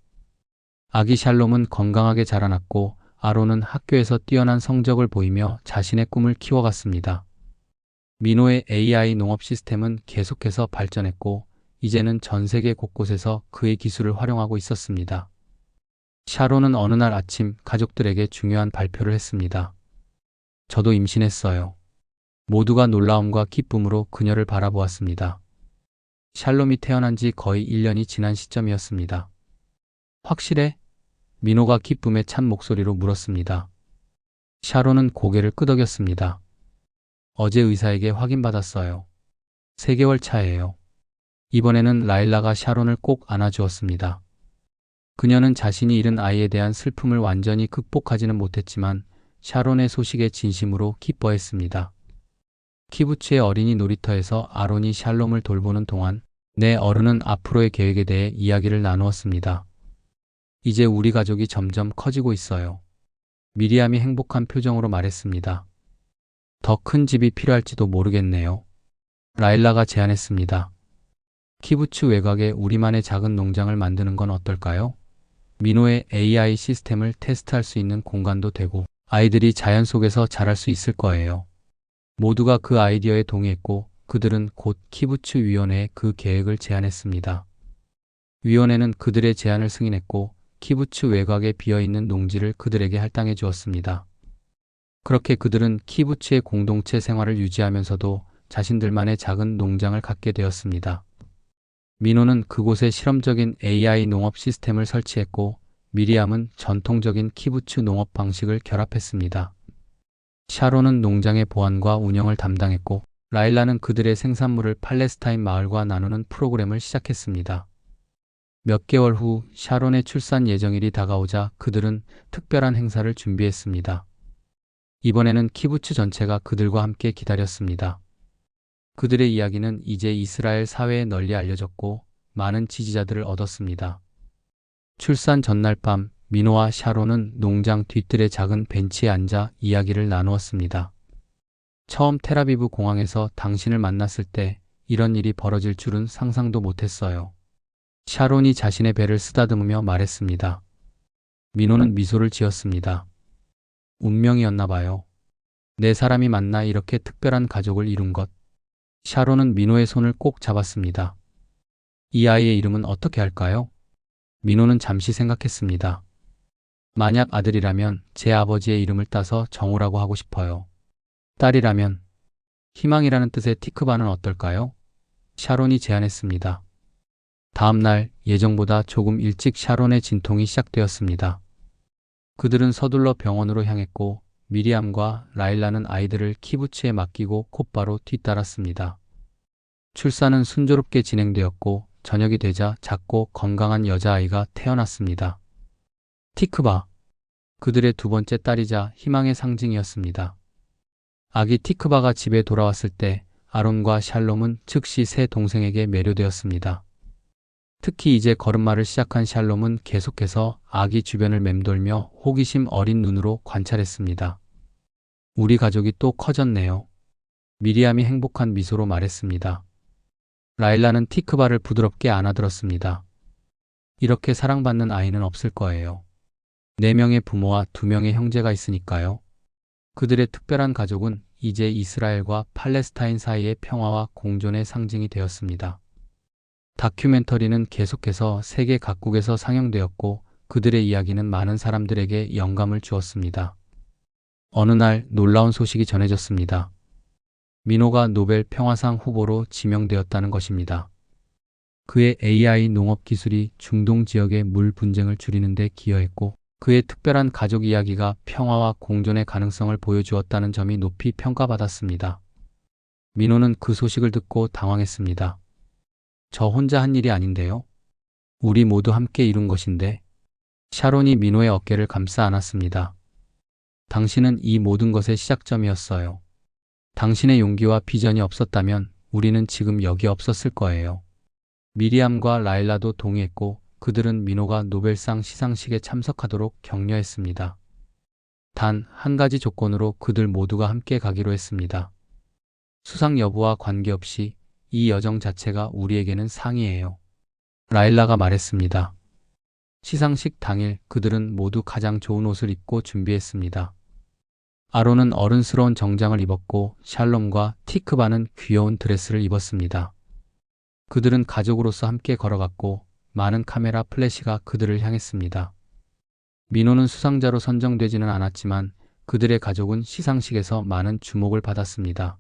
아기 샬롬은 건강하게 자라났고 아론은 학교에서 뛰어난 성적을 보이며 자신의 꿈을 키워갔습니다. 민호의 AI 농업 시스템은 계속해서 발전했고 이제는 전 세계 곳곳에서 그의 기술을 활용하고 있었습니다. 샤론은 어느 날 아침 가족들에게 중요한 발표를 했습니다. 저도 임신했어요. 모두가 놀라움과 기쁨으로 그녀를 바라보았습니다. 샬롬이 태어난 지 거의 1년이 지난 시점이었습니다. 확실해? 민호가 기쁨에 찬 목소리로 물었습니다. 샤론은 고개를 끄덕였습니다. 어제 의사에게 확인받았어요. 3개월 차예요. 이번에는 라일라가 샤론을 꼭 안아주었습니다. 그녀는 자신이 잃은 아이에 대한 슬픔을 완전히 극복하지는 못했지만 샤론의 소식에 진심으로 기뻐했습니다. 키부츠의 어린이 놀이터에서 아론이 샬롬을 돌보는 동안 내 어른은 앞으로의 계획에 대해 이야기를 나누었습니다. 이제 우리 가족이 점점 커지고 있어요. 미리암이 행복한 표정으로 말했습니다. 더 큰 집이 필요할지도 모르겠네요. 라일라가 제안했습니다. 키부츠 외곽에 우리만의 작은 농장을 만드는 건 어떨까요? 민호의 AI 시스템을 테스트할 수 있는 공간도 되고 아이들이 자연 속에서 자랄 수 있을 거예요. 모두가 그 아이디어에 동의했고 그들은 곧 키부츠 위원회에 그 계획을 제안했습니다. 위원회는 그들의 제안을 승인했고 키부츠 외곽에 비어있는 농지를 그들에게 할당해 주었습니다. 그렇게 그들은 키부츠의 공동체 생활을 유지하면서도 자신들만의 작은 농장을 갖게 되었습니다. 민호는 그곳에 실험적인 AI 농업 시스템을 설치했고 미리암은 전통적인 키부츠 농업 방식을 결합했습니다. 샤론은 농장의 보안과 운영을 담당했고 라일라는 그들의 생산물을 팔레스타인 마을과 나누는 프로그램을 시작했습니다. 몇 개월 후 샤론의 출산 예정일이 다가오자 그들은 특별한 행사를 준비했습니다. 이번에는 키부츠 전체가 그들과 함께 기다렸습니다. 그들의 이야기는 이제 이스라엘 사회에 널리 알려졌고 많은 지지자들을 얻었습니다. 출산 전날 밤 민호와 샤론은 농장 뒤뜰의 작은 벤치에 앉아 이야기를 나누었습니다. 처음 텔아비브 공항에서 당신을 만났을 때 이런 일이 벌어질 줄은 상상도 못했어요. 샤론이 자신의 배를 쓰다듬으며 말했습니다. 민호는 미소를 지었습니다. 운명이었나 봐요. 네 사람이 만나 이렇게 특별한 가족을 이룬 것. 샤론은 민호의 손을 꼭 잡았습니다. 이 아이의 이름은 어떻게 할까요? 민호는 잠시 생각했습니다. 만약 아들이라면 제 아버지의 이름을 따서 정우라고 하고 싶어요. 딸이라면 희망이라는 뜻의 티크바는 어떨까요? 샤론이 제안했습니다. 다음 날 예정보다 조금 일찍 샤론의 진통이 시작되었습니다. 그들은 서둘러 병원으로 향했고 미리암과 라일라는 아이들을 키부츠에 맡기고 곧바로 뒤따랐습니다. 출산은 순조롭게 진행되었고 저녁이 되자 작고 건강한 여자아이가 태어났습니다. 티크바, 그들의 두 번째 딸이자 희망의 상징이었습니다. 아기 티크바가 집에 돌아왔을 때 아론과 샬롬은 즉시 새 동생에게 매료되었습니다. 특히 이제 걸음마를 시작한 샬롬은 계속해서 아기 주변을 맴돌며 호기심 어린 눈으로 관찰했습니다. 우리 가족이 또 커졌네요. 미리암이 행복한 미소로 말했습니다. 라일라는 티크바를 부드럽게 안아들었습니다. 이렇게 사랑받는 아이는 없을 거예요. 4명의 부모와 2명의 형제가 있으니까요. 그들의 특별한 가족은 이제 이스라엘과 팔레스타인 사이의 평화와 공존의 상징이 되었습니다. 다큐멘터리는 계속해서 세계 각국에서 상영되었고 그들의 이야기는 많은 사람들에게 영감을 주었습니다. 어느 날 놀라운 소식이 전해졌습니다. 민호가 노벨 평화상 후보로 지명되었다는 것입니다. 그의 AI 농업 기술이 중동 지역의 물 분쟁을 줄이는 데 기여했고, 그의 특별한 가족 이야기가 평화와 공존의 가능성을 보여주었다는 점이 높이 평가받았습니다. 민호는 그 소식을 듣고 당황했습니다. 저 혼자 한 일이 아닌데요? 우리 모두 함께 이룬 것인데. 샤론이 민호의 어깨를 감싸 안았습니다. 당신은 이 모든 것의 시작점이었어요. 당신의 용기와 비전이 없었다면 우리는 지금 여기 없었을 거예요. 미리암과 라일라도 동의했고, 그들은 민호가 노벨상 시상식에 참석하도록 격려했습니다. 단 한 가지 조건으로 그들 모두가 함께 가기로 했습니다. 수상 여부와 관계없이 이 여정 자체가 우리에게는 상이에요. 라일라가 말했습니다. 시상식 당일 그들은 모두 가장 좋은 옷을 입고 준비했습니다. 아론은 어른스러운 정장을 입었고, 샬롬과 티크바는 귀여운 드레스를 입었습니다. 그들은 가족으로서 함께 걸어갔고, 많은 카메라 플래시가 그들을 향했습니다. 민호는 수상자로 선정되지는 않았지만 그들의 가족은 시상식에서 많은 주목을 받았습니다.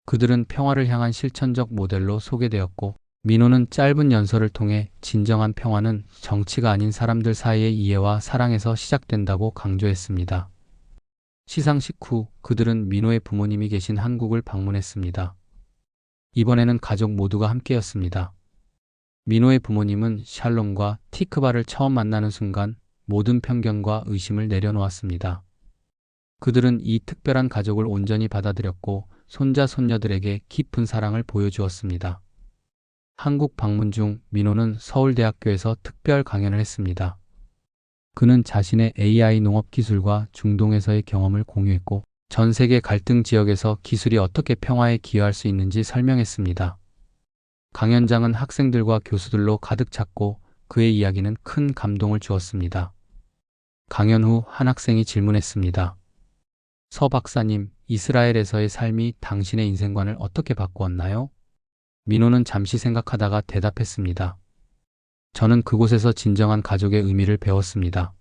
그들은 평화를 향한 실천적 모델로 소개되었고, 민호는 짧은 연설을 통해 진정한 평화는 정치가 아닌 사람들 사이의 이해와 사랑에서 시작된다고 강조했습니다. 시상식 후 그들은 민호의 부모님이 계신 한국을 방문했습니다. 이번에는 가족 모두가 함께였습니다. 민호의 부모님은 샬롬과 티크바를 처음 만나는 순간 모든 편견과 의심을 내려놓았습니다. 그들은 이 특별한 가족을 온전히 받아들였고, 손자 손녀들에게 깊은 사랑을 보여주었습니다. 한국 방문 중 민호는 서울대학교에서 특별 강연을 했습니다. 그는 자신의 AI 농업 기술과 중동에서의 경험을 공유했고, 전 세계 갈등 지역에서 기술이 어떻게 평화에 기여할 수 있는지 설명했습니다. 강연장은 학생들과 교수들로 가득 찼고, 그의 이야기는 큰 감동을 주었습니다. 강연 후 한 학생이 질문했습니다. 서 박사님, 이스라엘에서의 삶이 당신의 인생관을 어떻게 바꾸었나요? 민호는 잠시 생각하다가 대답했습니다. 저는 그곳에서 진정한 가족의 의미를 배웠습니다.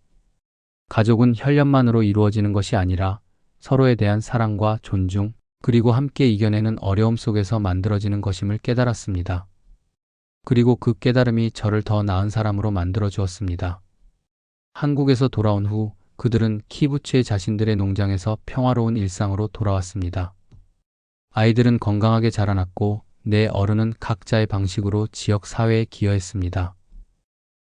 가족은 혈연만으로 이루어지는 것이 아니라 서로에 대한 사랑과 존중, 그리고 함께 이겨내는 어려움 속에서 만들어지는 것임을 깨달았습니다. 그리고 그 깨달음이 저를 더 나은 사람으로 만들어 주었습니다. 한국에서 돌아온 후 그들은 키부츠의 자신들의 농장에서 평화로운 일상으로 돌아왔습니다. 아이들은 건강하게 자라났고, 네 어른은 각자의 방식으로 지역 사회에 기여했습니다.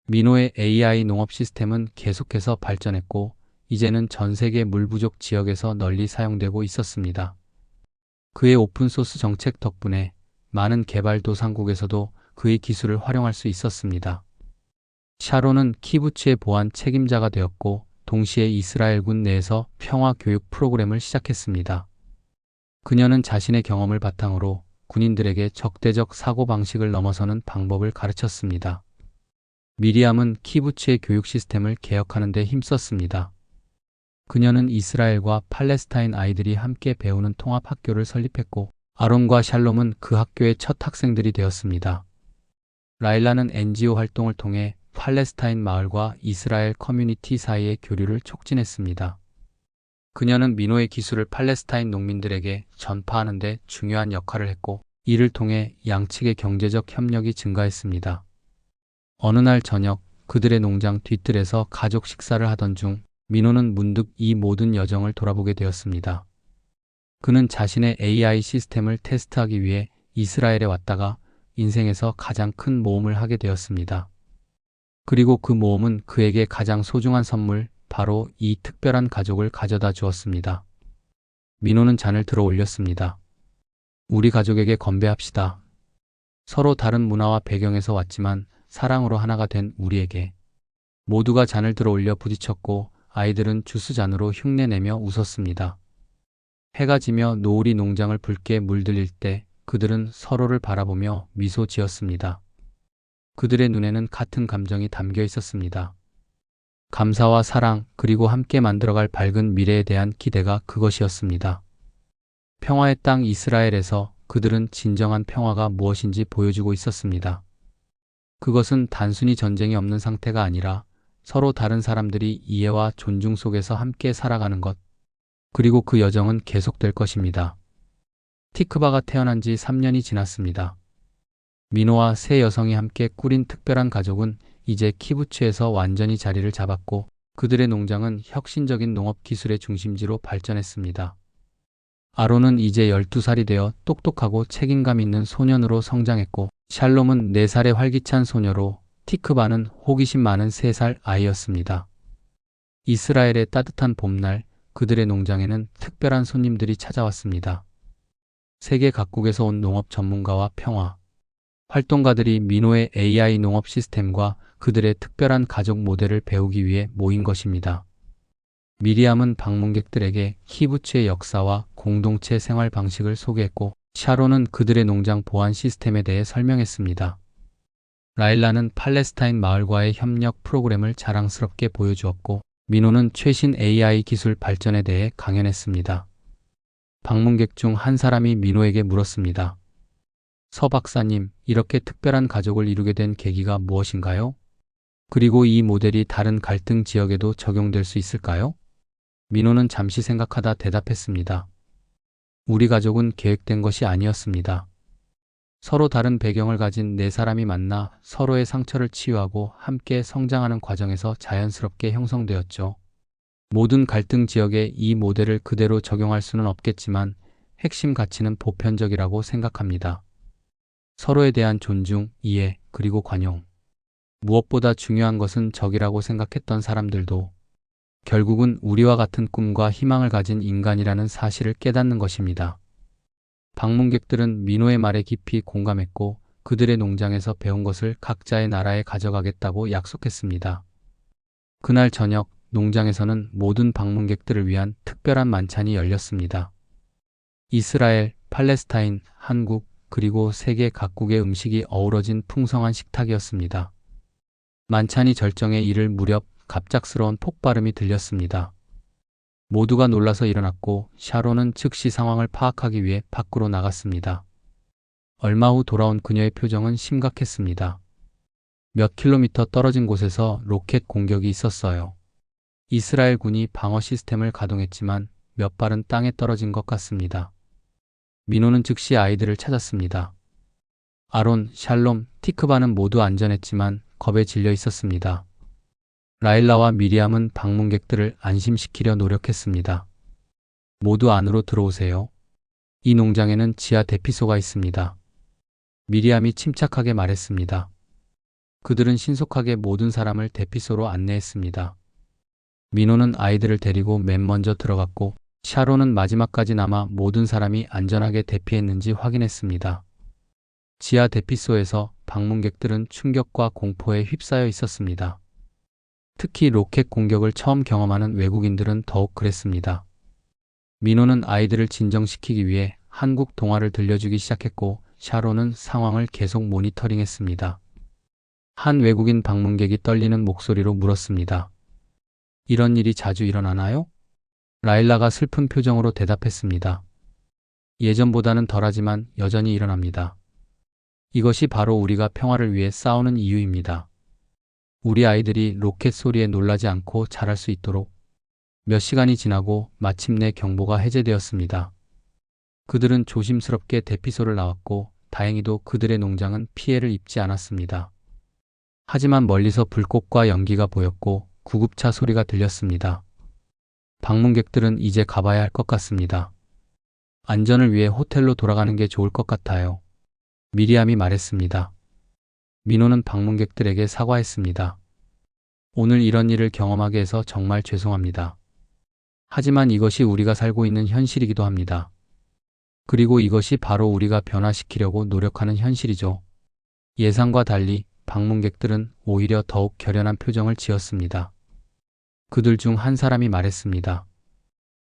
민호의 AI 농업 시스템은 계속해서 발전했고, 이제는 전 세계 물 부족 지역에서 널리 사용되고 있었습니다. 그의 오픈소스 정책 덕분에 많은 개발도상국에서도 그의 기술을 활용할 수 있었습니다. 샤론은 키부츠의 보안 책임자가 되었고, 동시에 이스라엘군 내에서 평화 교육 프로그램을 시작했습니다. 그녀는 자신의 경험을 바탕으로 군인들에게 적대적 사고방식을 넘어서는 방법을 가르쳤습니다. 미리암은 키부츠의 교육 시스템을 개혁하는 데 힘썼습니다. 그녀는 이스라엘과 팔레스타인 아이들이 함께 배우는 통합학교를 설립했고, 아론과 샬롬은 그 학교의 첫 학생들이 되었습니다. 라일라는 NGO 활동을 통해 팔레스타인 마을과 이스라엘 커뮤니티 사이의 교류를 촉진했습니다. 그녀는 민호의 기술을 팔레스타인 농민들에게 전파하는 데 중요한 역할을 했고, 이를 통해 양측의 경제적 협력이 증가했습니다. 어느 날 저녁, 그들의 농장 뒤뜰에서 가족 식사를 하던 중 민호는 문득 이 모든 여정을 돌아보게 되었습니다. 그는 자신의 AI 시스템을 테스트하기 위해 이스라엘에 왔다가 인생에서 가장 큰 모험을 하게 되었습니다. 그리고 그 모험은 그에게 가장 소중한 선물, 바로 이 특별한 가족을 가져다 주었습니다. 민호는 잔을 들어 올렸습니다. 우리 가족에게 건배합시다. 서로 다른 문화와 배경에서 왔지만 사랑으로 하나가 된 우리에게. 모두가 잔을 들어 올려 부딪혔고, 아이들은 주스잔으로 흉내내며 웃었습니다. 해가 지며 노을이 농장을 붉게 물들일 때 그들은 서로를 바라보며 미소 지었습니다. 그들의 눈에는 같은 감정이 담겨 있었습니다. 감사와 사랑, 그리고 함께 만들어갈 밝은 미래에 대한 기대가 그것이었습니다. 평화의 땅 이스라엘에서 그들은 진정한 평화가 무엇인지 보여주고 있었습니다. 그것은 단순히 전쟁이 없는 상태가 아니라 서로 다른 사람들이 이해와 존중 속에서 함께 살아가는 것, 그리고 그 여정은 계속될 것입니다. 티크바가 태어난 지 3년이 지났습니다. 민호와 세 여성이 함께 꾸린 특별한 가족은 이제 키부츠에서 완전히 자리를 잡았고 그들의 농장은 혁신적인 농업 기술의 중심지로 발전했습니다. 아론은 이제 12살이 되어 똑똑하고 책임감 있는 소년으로 성장했고 샬롬은 4살의 활기찬 소녀로 티크바는 호기심 많은 3살 아이였습니다. 이스라엘의 따뜻한 봄날 그들의 농장에는 특별한 손님들이 찾아왔습니다. 세계 각국에서 온 농업 전문가와 평화 활동가들이 민호의 AI 농업 시스템과 그들의 특별한 가족 모델을 배우기 위해 모인 것입니다. 미리암은 방문객들에게 키부츠의 역사와 공동체 생활 방식을 소개했고 샤론은 그들의 농장 보안 시스템에 대해 설명했습니다. 라일라는 팔레스타인 마을과의 협력 프로그램을 자랑스럽게 보여주었고 민호는 최신 AI 기술 발전에 대해 강연했습니다. 방문객 중 한 사람이 민호에게 물었습니다. 서 박사님, 이렇게 특별한 가족을 이루게 된 계기가 무엇인가요? 그리고 이 모델이 다른 갈등 지역에도 적용될 수 있을까요? 민호는 잠시 생각하다 대답했습니다. 우리 가족은 계획된 것이 아니었습니다. 서로 다른 배경을 가진 4사람이 만나 서로의 상처를 치유하고 함께 성장하는 과정에서 자연스럽게 형성되었죠. 모든 갈등 지역에 이 모델을 그대로 적용할 수는 없겠지만 핵심 가치는 보편적이라고 생각합니다. 서로에 대한 존중, 이해, 그리고 관용. 무엇보다 중요한 것은 적이라고 생각했던 사람들도 결국은 우리와 같은 꿈과 희망을 가진 인간이라는 사실을 깨닫는 것입니다. 방문객들은 민호의 말에 깊이 공감했고 그들의 농장에서 배운 것을 각자의 나라에 가져가겠다고 약속했습니다. 그날 저녁 농장에서는 모든 방문객들을 위한 특별한 만찬이 열렸습니다. 이스라엘, 팔레스타인, 한국, 그리고 세계 각국의 음식이 어우러진 풍성한 식탁이었습니다. 만찬이 절정에 이를 무렵 갑작스러운 폭발음이 들렸습니다. 모두가 놀라서 일어났고 샤론은 즉시 상황을 파악하기 위해 밖으로 나갔습니다. 얼마 후 돌아온 그녀의 표정은 심각했습니다. 몇 킬로미터 떨어진 곳에서 로켓 공격이 있었어요. 이스라엘 군이 방어 시스템을 가동했지만 몇 발은 땅에 떨어진 것 같습니다. 민호는 즉시 아이들을 찾았습니다. 아론, 샬롬, 티크바는 모두 안전했지만 겁에 질려 있었습니다. 라일라와 미리암은 방문객들을 안심시키려 노력했습니다. 모두 안으로 들어오세요. 이 농장에는 지하 대피소가 있습니다. 미리암이 침착하게 말했습니다. 그들은 신속하게 모든 사람을 대피소로 안내했습니다. 민호는 아이들을 데리고 맨 먼저 들어갔고 샤론은 마지막까지 남아 모든 사람이 안전하게 대피했는지 확인했습니다. 지하 대피소에서 방문객들은 충격과 공포에 휩싸여 있었습니다. 특히 로켓 공격을 처음 경험하는 외국인들은 더욱 그랬습니다. 민호는 아이들을 진정시키기 위해 한국 동화를 들려주기 시작했고 샤론은 상황을 계속 모니터링했습니다. 한 외국인 방문객이 떨리는 목소리로 물었습니다. 이런 일이 자주 일어나나요? 라일라가 슬픈 표정으로 대답했습니다. 예전보다는 덜하지만 여전히 일어납니다. 이것이 바로 우리가 평화를 위해 싸우는 이유입니다. 우리 아이들이 로켓 소리에 놀라지 않고 자랄 수 있도록. 몇 시간이 지나고 마침내 경보가 해제되었습니다. 그들은 조심스럽게 대피소를 나왔고 다행히도 그들의 농장은 피해를 입지 않았습니다. 하지만 멀리서 불꽃과 연기가 보였고 구급차 소리가 들렸습니다. 방문객들은 이제 가봐야 할 것 같습니다. 안전을 위해 호텔로 돌아가는 게 좋을 것 같아요. 미리암이 말했습니다. 민호는 방문객들에게 사과했습니다. 오늘 이런 일을 경험하게 해서 정말 죄송합니다. 하지만 이것이 우리가 살고 있는 현실이기도 합니다. 그리고 이것이 바로 우리가 변화시키려고 노력하는 현실이죠. 예상과 달리 방문객들은 오히려 더욱 결연한 표정을 지었습니다. 그들 중 한 사람이 말했습니다.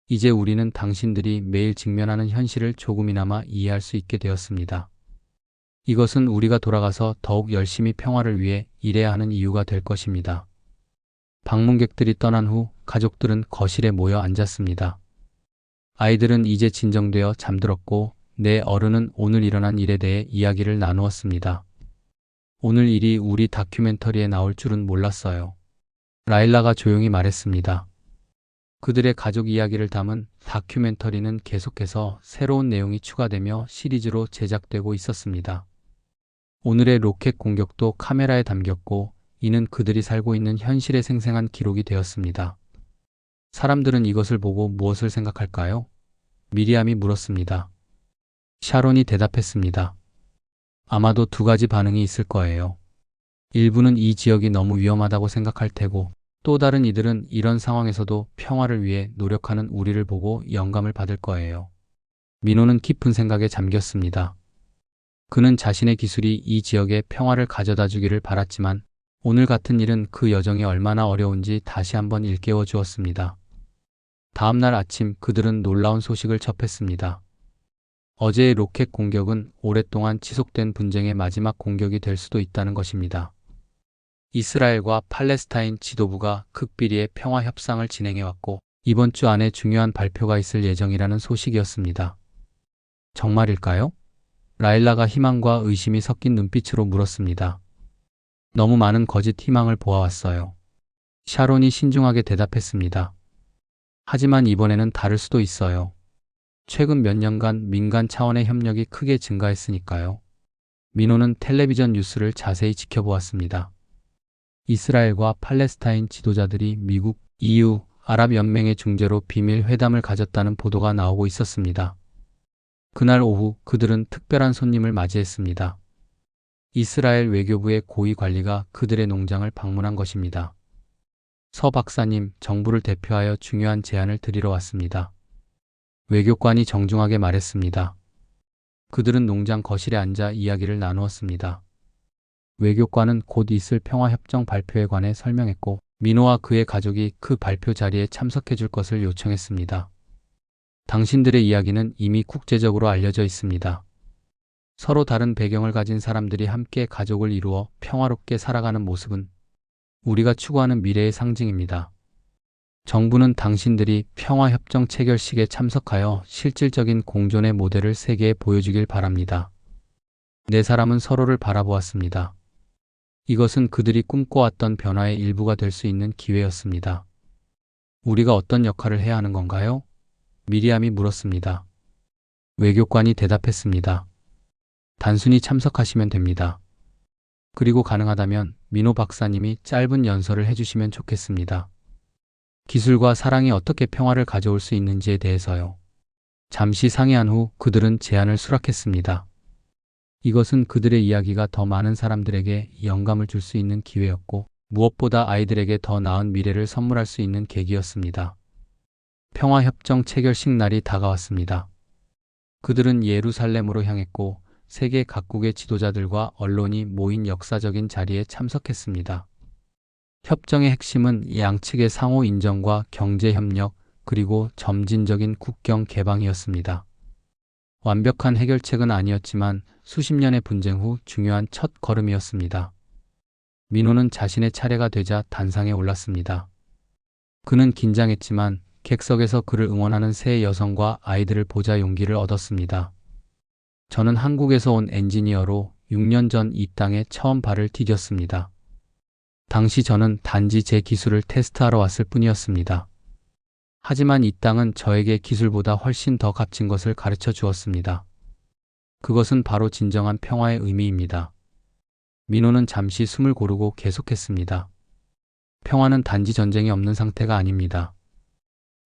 이제 우리는 당신들이 매일 직면하는 현실을 조금이나마 이해할 수 있게 되었습니다. 이것은 우리가 돌아가서 더욱 열심히 평화를 위해 일해야 하는 이유가 될 것입니다. 방문객들이 떠난 후 가족들은 거실에 모여 앉았습니다. 아이들은 이제 진정되어 잠들었고 내 어른은 오늘 일어난 일에 대해 이야기를 나누었습니다. 오늘 일이 우리 다큐멘터리에 나올 줄은 몰랐어요. 라일라가 조용히 말했습니다. 그들의 가족 이야기를 담은 다큐멘터리는 계속해서 새로운 내용이 추가되며 시리즈로 제작되고 있었습니다. 오늘의 로켓 공격도 카메라에 담겼고, 이는 그들이 살고 있는 현실의 생생한 기록이 되었습니다. 사람들은 이것을 보고 무엇을 생각할까요? 미리암이 물었습니다. 샤론이 대답했습니다. 아마도 두 가지 반응이 있을 거예요. 일부는 이 지역이 너무 위험하다고 생각할 테고, 또 다른 이들은 이런 상황에서도 평화를 위해 노력하는 우리를 보고 영감을 받을 거예요. 민호는 깊은 생각에 잠겼습니다. 그는 자신의 기술이 이 지역에 평화를 가져다 주기를 바랐지만, 오늘 같은 일은 그 여정이 얼마나 어려운지 다시 한번 일깨워 주었습니다. 다음 날 아침 그들은 놀라운 소식을 접했습니다. 어제의 로켓 공격은 오랫동안 지속된 분쟁의 마지막 공격이 될 수도 있다는 것입니다. 이스라엘과 팔레스타인 지도부가 극비리의 평화 협상을 진행해왔고, 이번 주 안에 중요한 발표가 있을 예정이라는 소식이었습니다. 정말일까요? 라일라가 희망과 의심이 섞인 눈빛으로 물었습니다. 너무 많은 거짓 희망을 보아왔어요. 샤론이 신중하게 대답했습니다. 하지만 이번에는 다를 수도 있어요. 최근 몇 년간 민간 차원의 협력이 크게 증가했으니까요. 민호는 텔레비전 뉴스를 자세히 지켜보았습니다. 이스라엘과 팔레스타인 지도자들이 미국, EU, 아랍연맹의 중재로 비밀 회담을 가졌다는 보도가 나오고 있었습니다. 그날 오후 그들은 특별한 손님을 맞이했습니다. 이스라엘 외교부의 고위 관리가 그들의 농장을 방문한 것입니다. 서 박사님, 정부를 대표하여 중요한 제안을 드리러 왔습니다. 외교관이 정중하게 말했습니다. 그들은 농장 거실에 앉아 이야기를 나누었습니다. 외교관은 곧 있을 평화협정 발표에 관해 설명했고, 민호와 그의 가족이 그 발표 자리에 참석해 줄 것을 요청했습니다. 당신들의 이야기는 이미 국제적으로 알려져 있습니다. 서로 다른 배경을 가진 사람들이 함께 가족을 이루어 평화롭게 살아가는 모습은 우리가 추구하는 미래의 상징입니다. 정부는 당신들이 평화협정 체결식에 참석하여 실질적인 공존의 모델을 세계에 보여주길 바랍니다. 네 사람은 서로를 바라보았습니다. 이것은 그들이 꿈꿔왔던 변화의 일부가 될 수 있는 기회였습니다. 우리가 어떤 역할을 해야 하는 건가요? 미리암이 물었습니다. 외교관이 대답했습니다. 단순히 참석하시면 됩니다. 그리고 가능하다면 민호 박사님이 짧은 연설을 해주시면 좋겠습니다. 기술과 사랑이 어떻게 평화를 가져올 수 있는지에 대해서요. 잠시 상의한 후 그들은 제안을 수락했습니다. 이것은 그들의 이야기가 더 많은 사람들에게 영감을 줄 수 있는 기회였고, 무엇보다 아이들에게 더 나은 미래를 선물할 수 있는 계기였습니다. 평화협정 체결식 날이 다가왔습니다. 그들은 예루살렘으로 향했고, 세계 각국의 지도자들과 언론이 모인 역사적인 자리에 참석했습니다. 협정의 핵심은 양측의 상호 인정과 경제 협력, 그리고 점진적인 국경 개방이었습니다. 완벽한 해결책은 아니었지만 수십 년의 분쟁 후 중요한 첫 걸음이었습니다. 민호는 자신의 차례가 되자 단상에 올랐습니다. 그는 긴장했지만 객석에서 그를 응원하는 세 여성과 아이들을 보자 용기를 얻었습니다. 저는 한국에서 온 엔지니어로 6년 전 이 땅에 처음 발을 디뎠습니다. 당시 저는 단지 제 기술을 테스트하러 왔을 뿐이었습니다. 하지만 이 땅은 저에게 기술보다 훨씬 더 값진 것을 가르쳐 주었습니다. 그것은 바로 진정한 평화의 의미입니다. 민호는 잠시 숨을 고르고 계속했습니다. 평화는 단지 전쟁이 없는 상태가 아닙니다.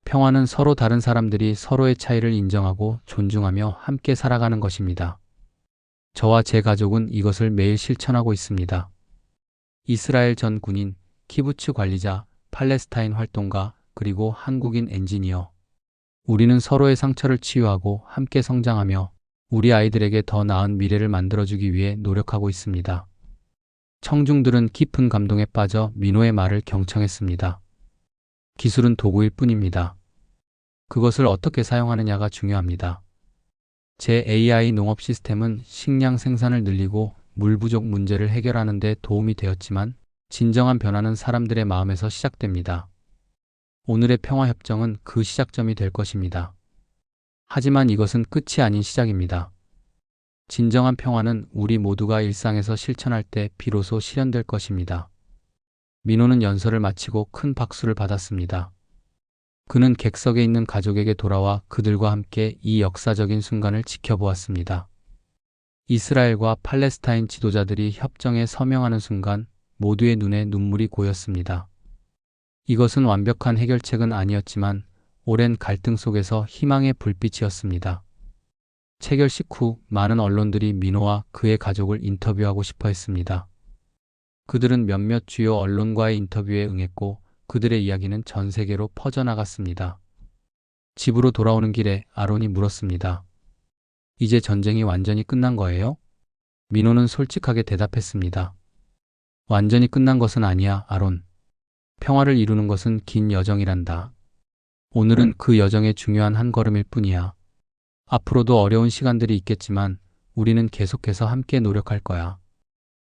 평화는 서로 다른 사람들이 서로의 차이를 인정하고 존중하며 함께 살아가는 것입니다. 저와 제 가족은 이것을 매일 실천하고 있습니다. 이스라엘 전 군인, 키부츠 관리자, 팔레스타인 활동가, 그리고 한국인 엔지니어. 우리는 서로의 상처를 치유하고 함께 성장하며 우리 아이들에게 더 나은 미래를 만들어주기 위해 노력하고 있습니다. 청중들은 깊은 감동에 빠져 민호의 말을 경청했습니다. 기술은 도구일 뿐입니다. 그것을 어떻게 사용하느냐가 중요합니다. 제 AI 농업 시스템은 식량 생산을 늘리고 물 부족 문제를 해결하는 데 도움이 되었지만 진정한 변화는 사람들의 마음에서 시작됩니다. 오늘의 평화협정은 그 시작점이 될 것입니다. 하지만 이것은 끝이 아닌 시작입니다. 진정한 평화는 우리 모두가 일상에서 실천할 때 비로소 실현될 것입니다. 민호는 연설을 마치고 큰 박수를 받았습니다. 그는 객석에 있는 가족에게 돌아와 그들과 함께 이 역사적인 순간을 지켜보았습니다. 이스라엘과 팔레스타인 지도자들이 협정에 서명하는 순간 모두의 눈에 눈물이 고였습니다. 이것은 완벽한 해결책은 아니었지만 오랜 갈등 속에서 희망의 불빛이었습니다. 체결식 후 많은 언론들이 민호와 그의 가족을 인터뷰하고 싶어 했습니다. 그들은 몇몇 주요 언론과의 인터뷰에 응했고 그들의 이야기는 전 세계로 퍼져나갔습니다. 집으로 돌아오는 길에 아론이 물었습니다. 이제 전쟁이 완전히 끝난 거예요? 민호는 솔직하게 대답했습니다. 완전히 끝난 것은 아니야, 아론. 평화를 이루는 것은 긴 여정이란다. 오늘은 그 여정의 중요한 한 걸음일 뿐이야. 앞으로도 어려운 시간들이 있겠지만 우리는 계속해서 함께 노력할 거야.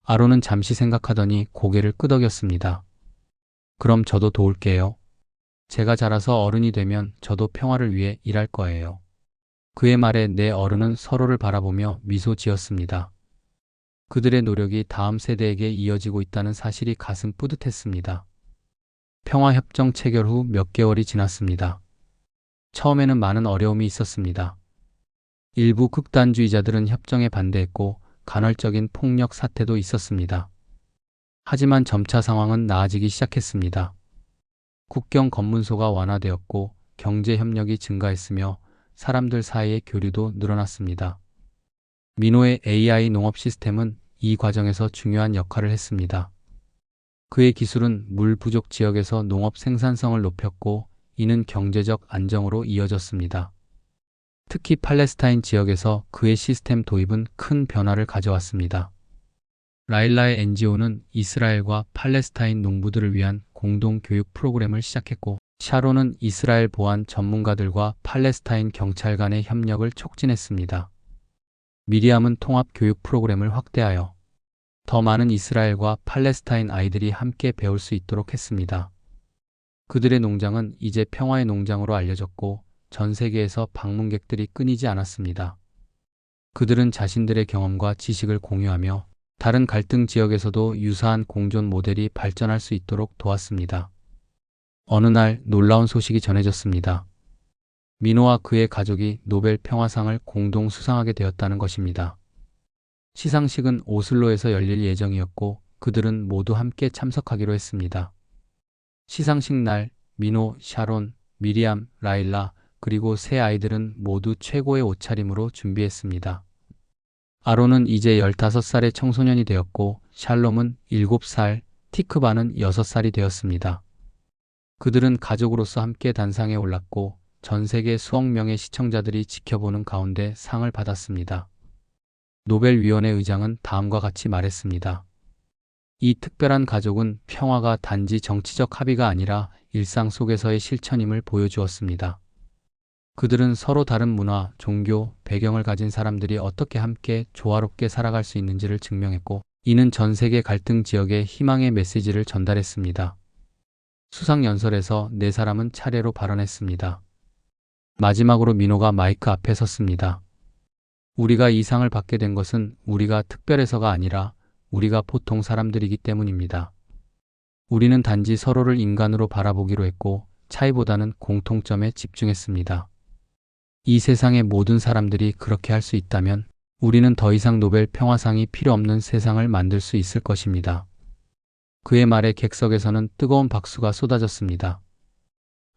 아론은 잠시 생각하더니 고개를 끄덕였습니다. 그럼 저도 도울게요. 제가 자라서 어른이 되면 저도 평화를 위해 일할 거예요. 그의 말에 네 어른은 서로를 바라보며 미소 지었습니다. 그들의 노력이 다음 세대에게 이어지고 있다는 사실이 가슴 뿌듯했습니다. 평화협정 체결 후 몇 개월이 지났습니다. 처음에는 많은 어려움이 있었습니다. 일부 극단주의자들은 협정에 반대했고 간헐적인 폭력 사태도 있었습니다. 하지만 점차 상황은 나아지기 시작했습니다. 국경 검문소가 완화되었고 경제 협력이 증가했으며 사람들 사이의 교류도 늘어났습니다. 민호의 AI 농업 시스템은 이 과정에서 중요한 역할을 했습니다. 그의 기술은 물 부족 지역에서 농업 생산성을 높였고 이는 경제적 안정으로 이어졌습니다. 특히 팔레스타인 지역에서 그의 시스템 도입은 큰 변화를 가져왔습니다. 라일라의 NGO는 이스라엘과 팔레스타인 농부들을 위한 공동 교육 프로그램을 시작했고 샤론은 이스라엘 보안 전문가들과 팔레스타인 경찰 간의 협력을 촉진했습니다. 미리암은 통합 교육 프로그램을 확대하여 더 많은 이스라엘과 팔레스타인 아이들이 함께 배울 수 있도록 했습니다. 그들의 농장은 이제 평화의 농장으로 알려졌고 전 세계에서 방문객들이 끊이지 않았습니다. 그들은 자신들의 경험과 지식을 공유하며 다른 갈등 지역에서도 유사한 공존 모델이 발전할 수 있도록 도왔습니다. 어느 날 놀라운 소식이 전해졌습니다. 민호와 그의 가족이 노벨 평화상을 공동 수상하게 되었다는 것입니다. 시상식은 오슬로에서 열릴 예정이었고 그들은 모두 함께 참석하기로 했습니다. 시상식 날 민호, 샤론, 미리암, 라일라 그리고 세 아이들은 모두 최고의 옷차림으로 준비했습니다. 아론은 이제 15살의 청소년이 되었고 샬롬은 7살, 티크바는 6살이 되었습니다. 그들은 가족으로서 함께 단상에 올랐고 전 세계 수억 명의 시청자들이 지켜보는 가운데 상을 받았습니다. 노벨위원회 의장은 다음과 같이 말했습니다. 이 특별한 가족은 평화가 단지 정치적 합의가 아니라 일상 속에서의 실천임을 보여주었습니다. 그들은 서로 다른 문화, 종교, 배경을 가진 사람들이 어떻게 함께 조화롭게 살아갈 수 있는지를 증명했고 이는 전 세계 갈등 지역에 희망의 메시지를 전달했습니다. 수상 연설에서 네 사람은 차례로 발언했습니다. 마지막으로 민호가 마이크 앞에 섰습니다. 우리가 이 상을 받게 된 것은 우리가 특별해서가 아니라 우리가 보통 사람들이기 때문입니다. 우리는 단지 서로를 인간으로 바라보기로 했고 차이보다는 공통점에 집중했습니다. 이 세상의 모든 사람들이 그렇게 할 수 있다면 우리는 더 이상 노벨 평화상이 필요 없는 세상을 만들 수 있을 것입니다. 그의 말에 객석에서는 뜨거운 박수가 쏟아졌습니다.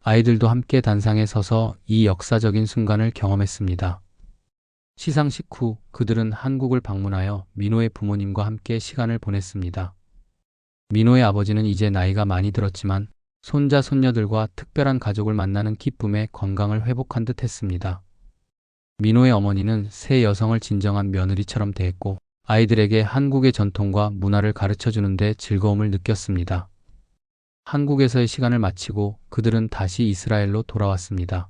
아이들도 함께 단상에 서서 이 역사적인 순간을 경험했습니다. 시상식 후 그들은 한국을 방문하여 민호의 부모님과 함께 시간을 보냈습니다. 민호의 아버지는 이제 나이가 많이 들었지만 손자, 손녀들과 특별한 가족을 만나는 기쁨에 건강을 회복한 듯 했습니다. 민호의 어머니는 새 여성을 진정한 며느리처럼 대했고 아이들에게 한국의 전통과 문화를 가르쳐주는 데 즐거움을 느꼈습니다. 한국에서의 시간을 마치고 그들은 다시 이스라엘로 돌아왔습니다.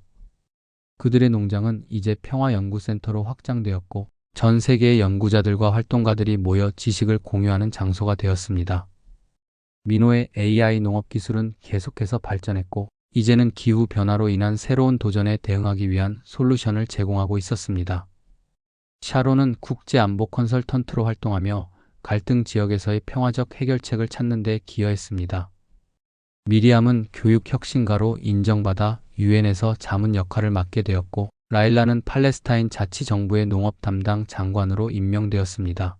그들의 농장은 이제 평화연구센터로 확장되었고 전 세계의 연구자들과 활동가들이 모여 지식을 공유하는 장소가 되었습니다. 민호의 AI 농업 기술은 계속해서 발전했고 이제는 기후 변화로 인한 새로운 도전에 대응하기 위한 솔루션을 제공하고 있었습니다. 샤론은 국제안보 컨설턴트로 활동하며 갈등 지역에서의 평화적 해결책을 찾는 데 기여했습니다. 미리암은 교육 혁신가로 인정받아 유엔에서 자문 역할을 맡게 되었고, 라일라는 팔레스타인 자치정부의 농업 담당 장관으로 임명되었습니다.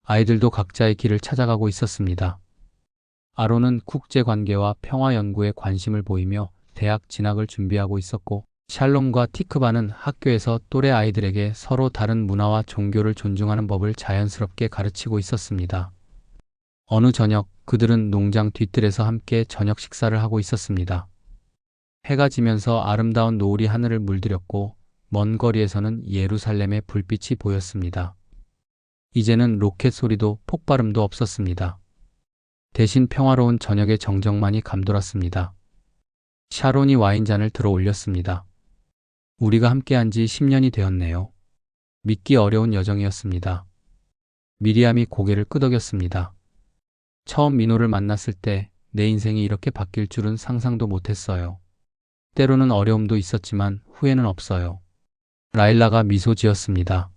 아이들도 각자의 길을 찾아가고 있었습니다. 아론은 국제관계와 평화 연구에 관심을 보이며 대학 진학을 준비하고 있었고, 샬롬과 티크바는 학교에서 또래 아이들에게 서로 다른 문화와 종교를 존중하는 법을 자연스럽게 가르치고 있었습니다. 어느 저녁, 그들은 농장 뒤뜰에서 함께 저녁 식사를 하고 있었습니다. 해가 지면서 아름다운 노을이 하늘을 물들였고, 먼 거리에서는 예루살렘의 불빛이 보였습니다. 이제는 로켓 소리도 폭발음도 없었습니다. 대신 평화로운 저녁의 정적만이 감돌았습니다. 샤론이 와인잔을 들어 올렸습니다. 우리가 함께한 지 10년이 되었네요. 믿기 어려운 여정이었습니다. 미리암이 고개를 끄덕였습니다. 처음 민호를 만났을 때 내 인생이 이렇게 바뀔 줄은 상상도 못했어요. 때로는 어려움도 있었지만 후회는 없어요. 라일라가 미소 지었습니다.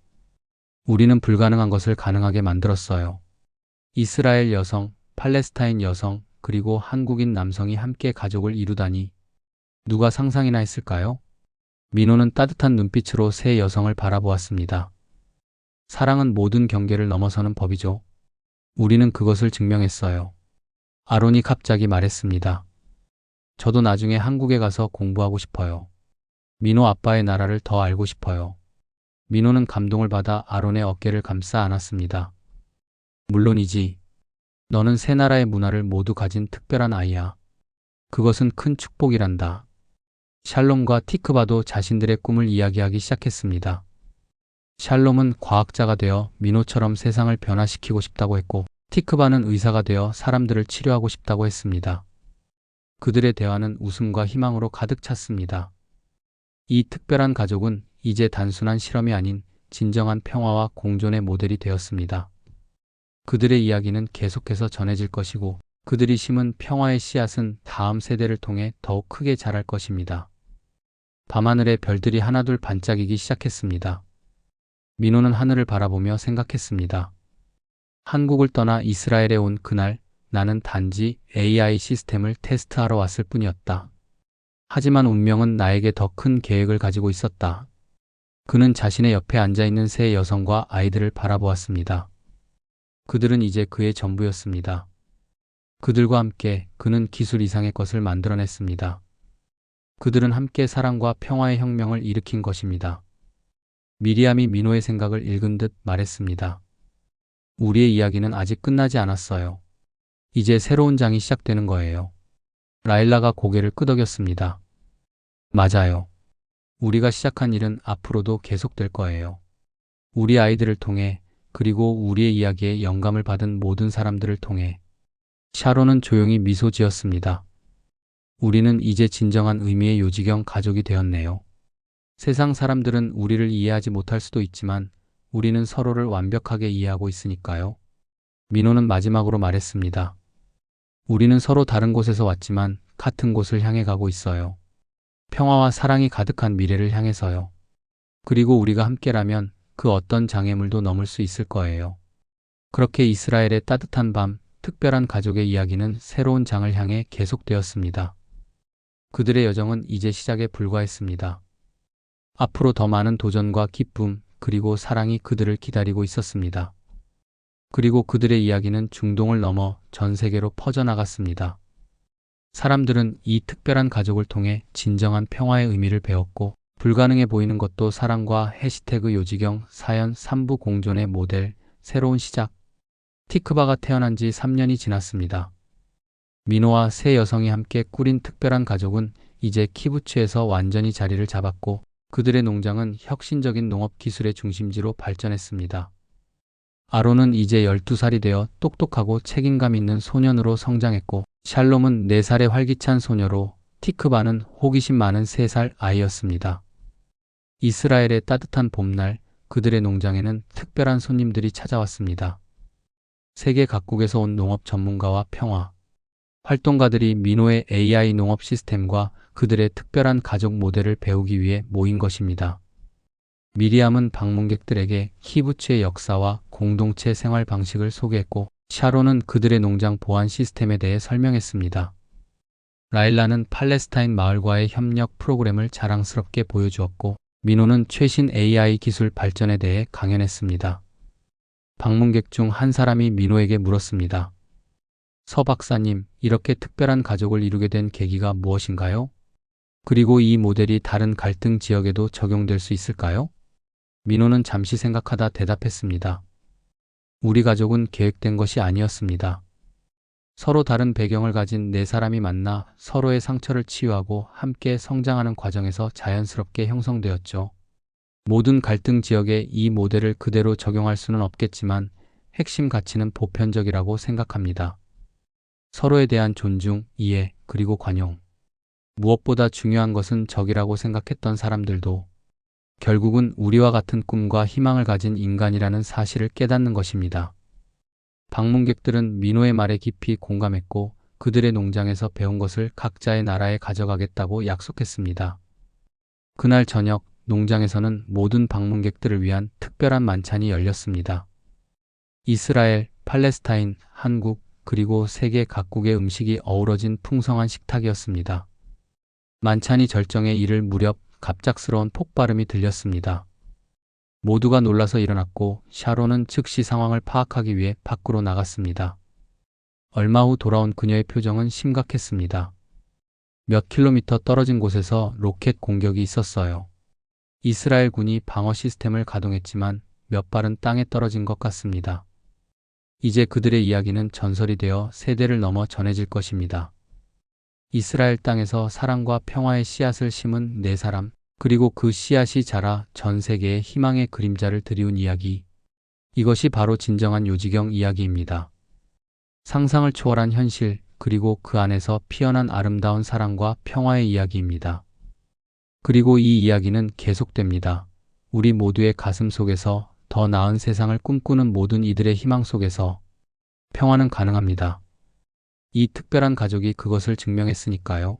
우리는 불가능한 것을 가능하게 만들었어요. 이스라엘 여성, 팔레스타인 여성, 그리고 한국인 남성이 함께 가족을 이루다니 누가 상상이나 했을까요? 민호는 따뜻한 눈빛으로 새 여성을 바라보았습니다. 사랑은 모든 경계를 넘어서는 법이죠. 우리는 그것을 증명했어요. 아론이 갑자기 말했습니다. 저도 나중에 한국에 가서 공부하고 싶어요. 민호 아빠의 나라를 더 알고 싶어요. 민호는 감동을 받아 아론의 어깨를 감싸 안았습니다. 물론이지. 너는 새 나라의 문화를 모두 가진 특별한 아이야. 그것은 큰 축복이란다. 샬롬과 티크바도 자신들의 꿈을 이야기하기 시작했습니다. 샬롬은 과학자가 되어 민호처럼 세상을 변화시키고 싶다고 했고, 티크바는 의사가 되어 사람들을 치료하고 싶다고 했습니다. 그들의 대화는 웃음과 희망으로 가득 찼습니다. 이 특별한 가족은 이제 단순한 실험이 아닌 진정한 평화와 공존의 모델이 되었습니다. 그들의 이야기는 계속해서 전해질 것이고, 그들이 심은 평화의 씨앗은 다음 세대를 통해 더욱 크게 자랄 것입니다. 밤하늘의 별들이 하나둘 반짝이기 시작했습니다. 민호는 하늘을 바라보며 생각했습니다. 한국을 떠나 이스라엘에 온 그날, 나는 단지 AI 시스템을 테스트하러 왔을 뿐이었다. 하지만 운명은 나에게 더 큰 계획을 가지고 있었다. 그는 자신의 옆에 앉아있는 세 여성과 아이들을 바라보았습니다. 그들은 이제 그의 전부였습니다. 그들과 함께 그는 기술 이상의 것을 만들어냈습니다. 그들은 함께 사랑과 평화의 혁명을 일으킨 것입니다. 미리암이 민호의 생각을 읽은 듯 말했습니다. 우리의 이야기는 아직 끝나지 않았어요. 이제 새로운 장이 시작되는 거예요. 라일라가 고개를 끄덕였습니다. 맞아요. 우리가 시작한 일은 앞으로도 계속될 거예요. 우리 아이들을 통해, 그리고 우리의 이야기에 영감을 받은 모든 사람들을 통해. 샤론은 조용히 미소 지었습니다. 우리는 이제 진정한 의미의 요지경 가족이 되었네요. 세상 사람들은 우리를 이해하지 못할 수도 있지만 우리는 서로를 완벽하게 이해하고 있으니까요. 민호는 마지막으로 말했습니다. 우리는 서로 다른 곳에서 왔지만 같은 곳을 향해 가고 있어요. 평화와 사랑이 가득한 미래를 향해서요. 그리고 우리가 함께라면 그 어떤 장애물도 넘을 수 있을 거예요. 그렇게 이스라엘의 따뜻한 밤, 특별한 가족의 이야기는 새로운 장을 향해 계속되었습니다. 그들의 여정은 이제 시작에 불과했습니다. 앞으로 더 많은 도전과 기쁨, 그리고 사랑이 그들을 기다리고 있었습니다. 그리고 그들의 이야기는 중동을 넘어 전 세계로 퍼져나갔습니다. 사람들은 이 특별한 가족을 통해 진정한 평화의 의미를 배웠고, 불가능해 보이는 것도 사랑과 해시태그 요지경 사연 3부 공존의 모델, 새로운 시작. 티크바가 태어난 지 3년이 지났습니다. 민호와 세 여성이 함께 꾸린 특별한 가족은 이제 키부츠에서 완전히 자리를 잡았고, 그들의 농장은 혁신적인 농업 기술의 중심지로 발전했습니다. 아론은 이제 12살이 되어 똑똑하고 책임감 있는 소년으로 성장했고, 샬롬은 4살의 활기찬 소녀로, 티크바는 호기심 많은 3살 아이였습니다. 이스라엘의 따뜻한 봄날, 그들의 농장에는 특별한 손님들이 찾아왔습니다. 세계 각국에서 온 농업 전문가와 평화 활동가들이 민호의 AI 농업 시스템과 그들의 특별한 가족 모델을 배우기 위해 모인 것입니다. 미리암은 방문객들에게 키부츠의 역사와 공동체 생활 방식을 소개했고, 샤론은 그들의 농장 보안 시스템에 대해 설명했습니다. 라일라는 팔레스타인 마을과의 협력 프로그램을 자랑스럽게 보여주었고, 민호는 최신 AI 기술 발전에 대해 강연했습니다. 방문객 중 한 사람이 민호에게 물었습니다. 서 박사님, 이렇게 특별한 가족을 이루게 된 계기가 무엇인가요? 그리고 이 모델이 다른 갈등 지역에도 적용될 수 있을까요? 민호는 잠시 생각하다 대답했습니다. 우리 가족은 계획된 것이 아니었습니다. 서로 다른 배경을 가진 네 사람이 만나 서로의 상처를 치유하고 함께 성장하는 과정에서 자연스럽게 형성되었죠. 모든 갈등 지역에 이 모델을 그대로 적용할 수는 없겠지만 핵심 가치는 보편적이라고 생각합니다. 서로에 대한 존중, 이해, 그리고 관용. 무엇보다 중요한 것은 적이라고 생각했던 사람들도 결국은 우리와 같은 꿈과 희망을 가진 인간이라는 사실을 깨닫는 것입니다. 방문객들은 민호의 말에 깊이 공감했고 그들의 농장에서 배운 것을 각자의 나라에 가져가겠다고 약속했습니다. 그날 저녁 농장에서는 모든 방문객들을 위한 특별한 만찬이 열렸습니다. 이스라엘, 팔레스타인, 한국, 그리고 세계 각국의 음식이 어우러진 풍성한 식탁이었습니다. 만찬이 절정에 이를 무렵 갑작스러운 폭발음이 들렸습니다. 모두가 놀라서 일어났고 샤론은 즉시 상황을 파악하기 위해 밖으로 나갔습니다. 얼마 후 돌아온 그녀의 표정은 심각했습니다. 몇 킬로미터 떨어진 곳에서 로켓 공격이 있었어요. 이스라엘 군이 방어 시스템을 가동했지만 몇 발은 땅에 떨어진 것 같습니다. 이제 그들의 이야기는 전설이 되어 세대를 넘어 전해질 것입니다. 이스라엘 땅에서 사랑과 평화의 씨앗을 심은 네 사람, 그리고 그 씨앗이 자라 전 세계에 희망의 그림자를 드리운 이야기. 이것이 바로 진정한 요지경 이야기입니다. 상상을 초월한 현실, 그리고 그 안에서 피어난 아름다운 사랑과 평화의 이야기입니다. 그리고 이 이야기는 계속됩니다. 우리 모두의 가슴 속에서 더 나은 세상을 꿈꾸는 모든 이들의 희망 속에서 평화는 가능합니다. 이 특별한 가족이 그것을 증명했으니까요.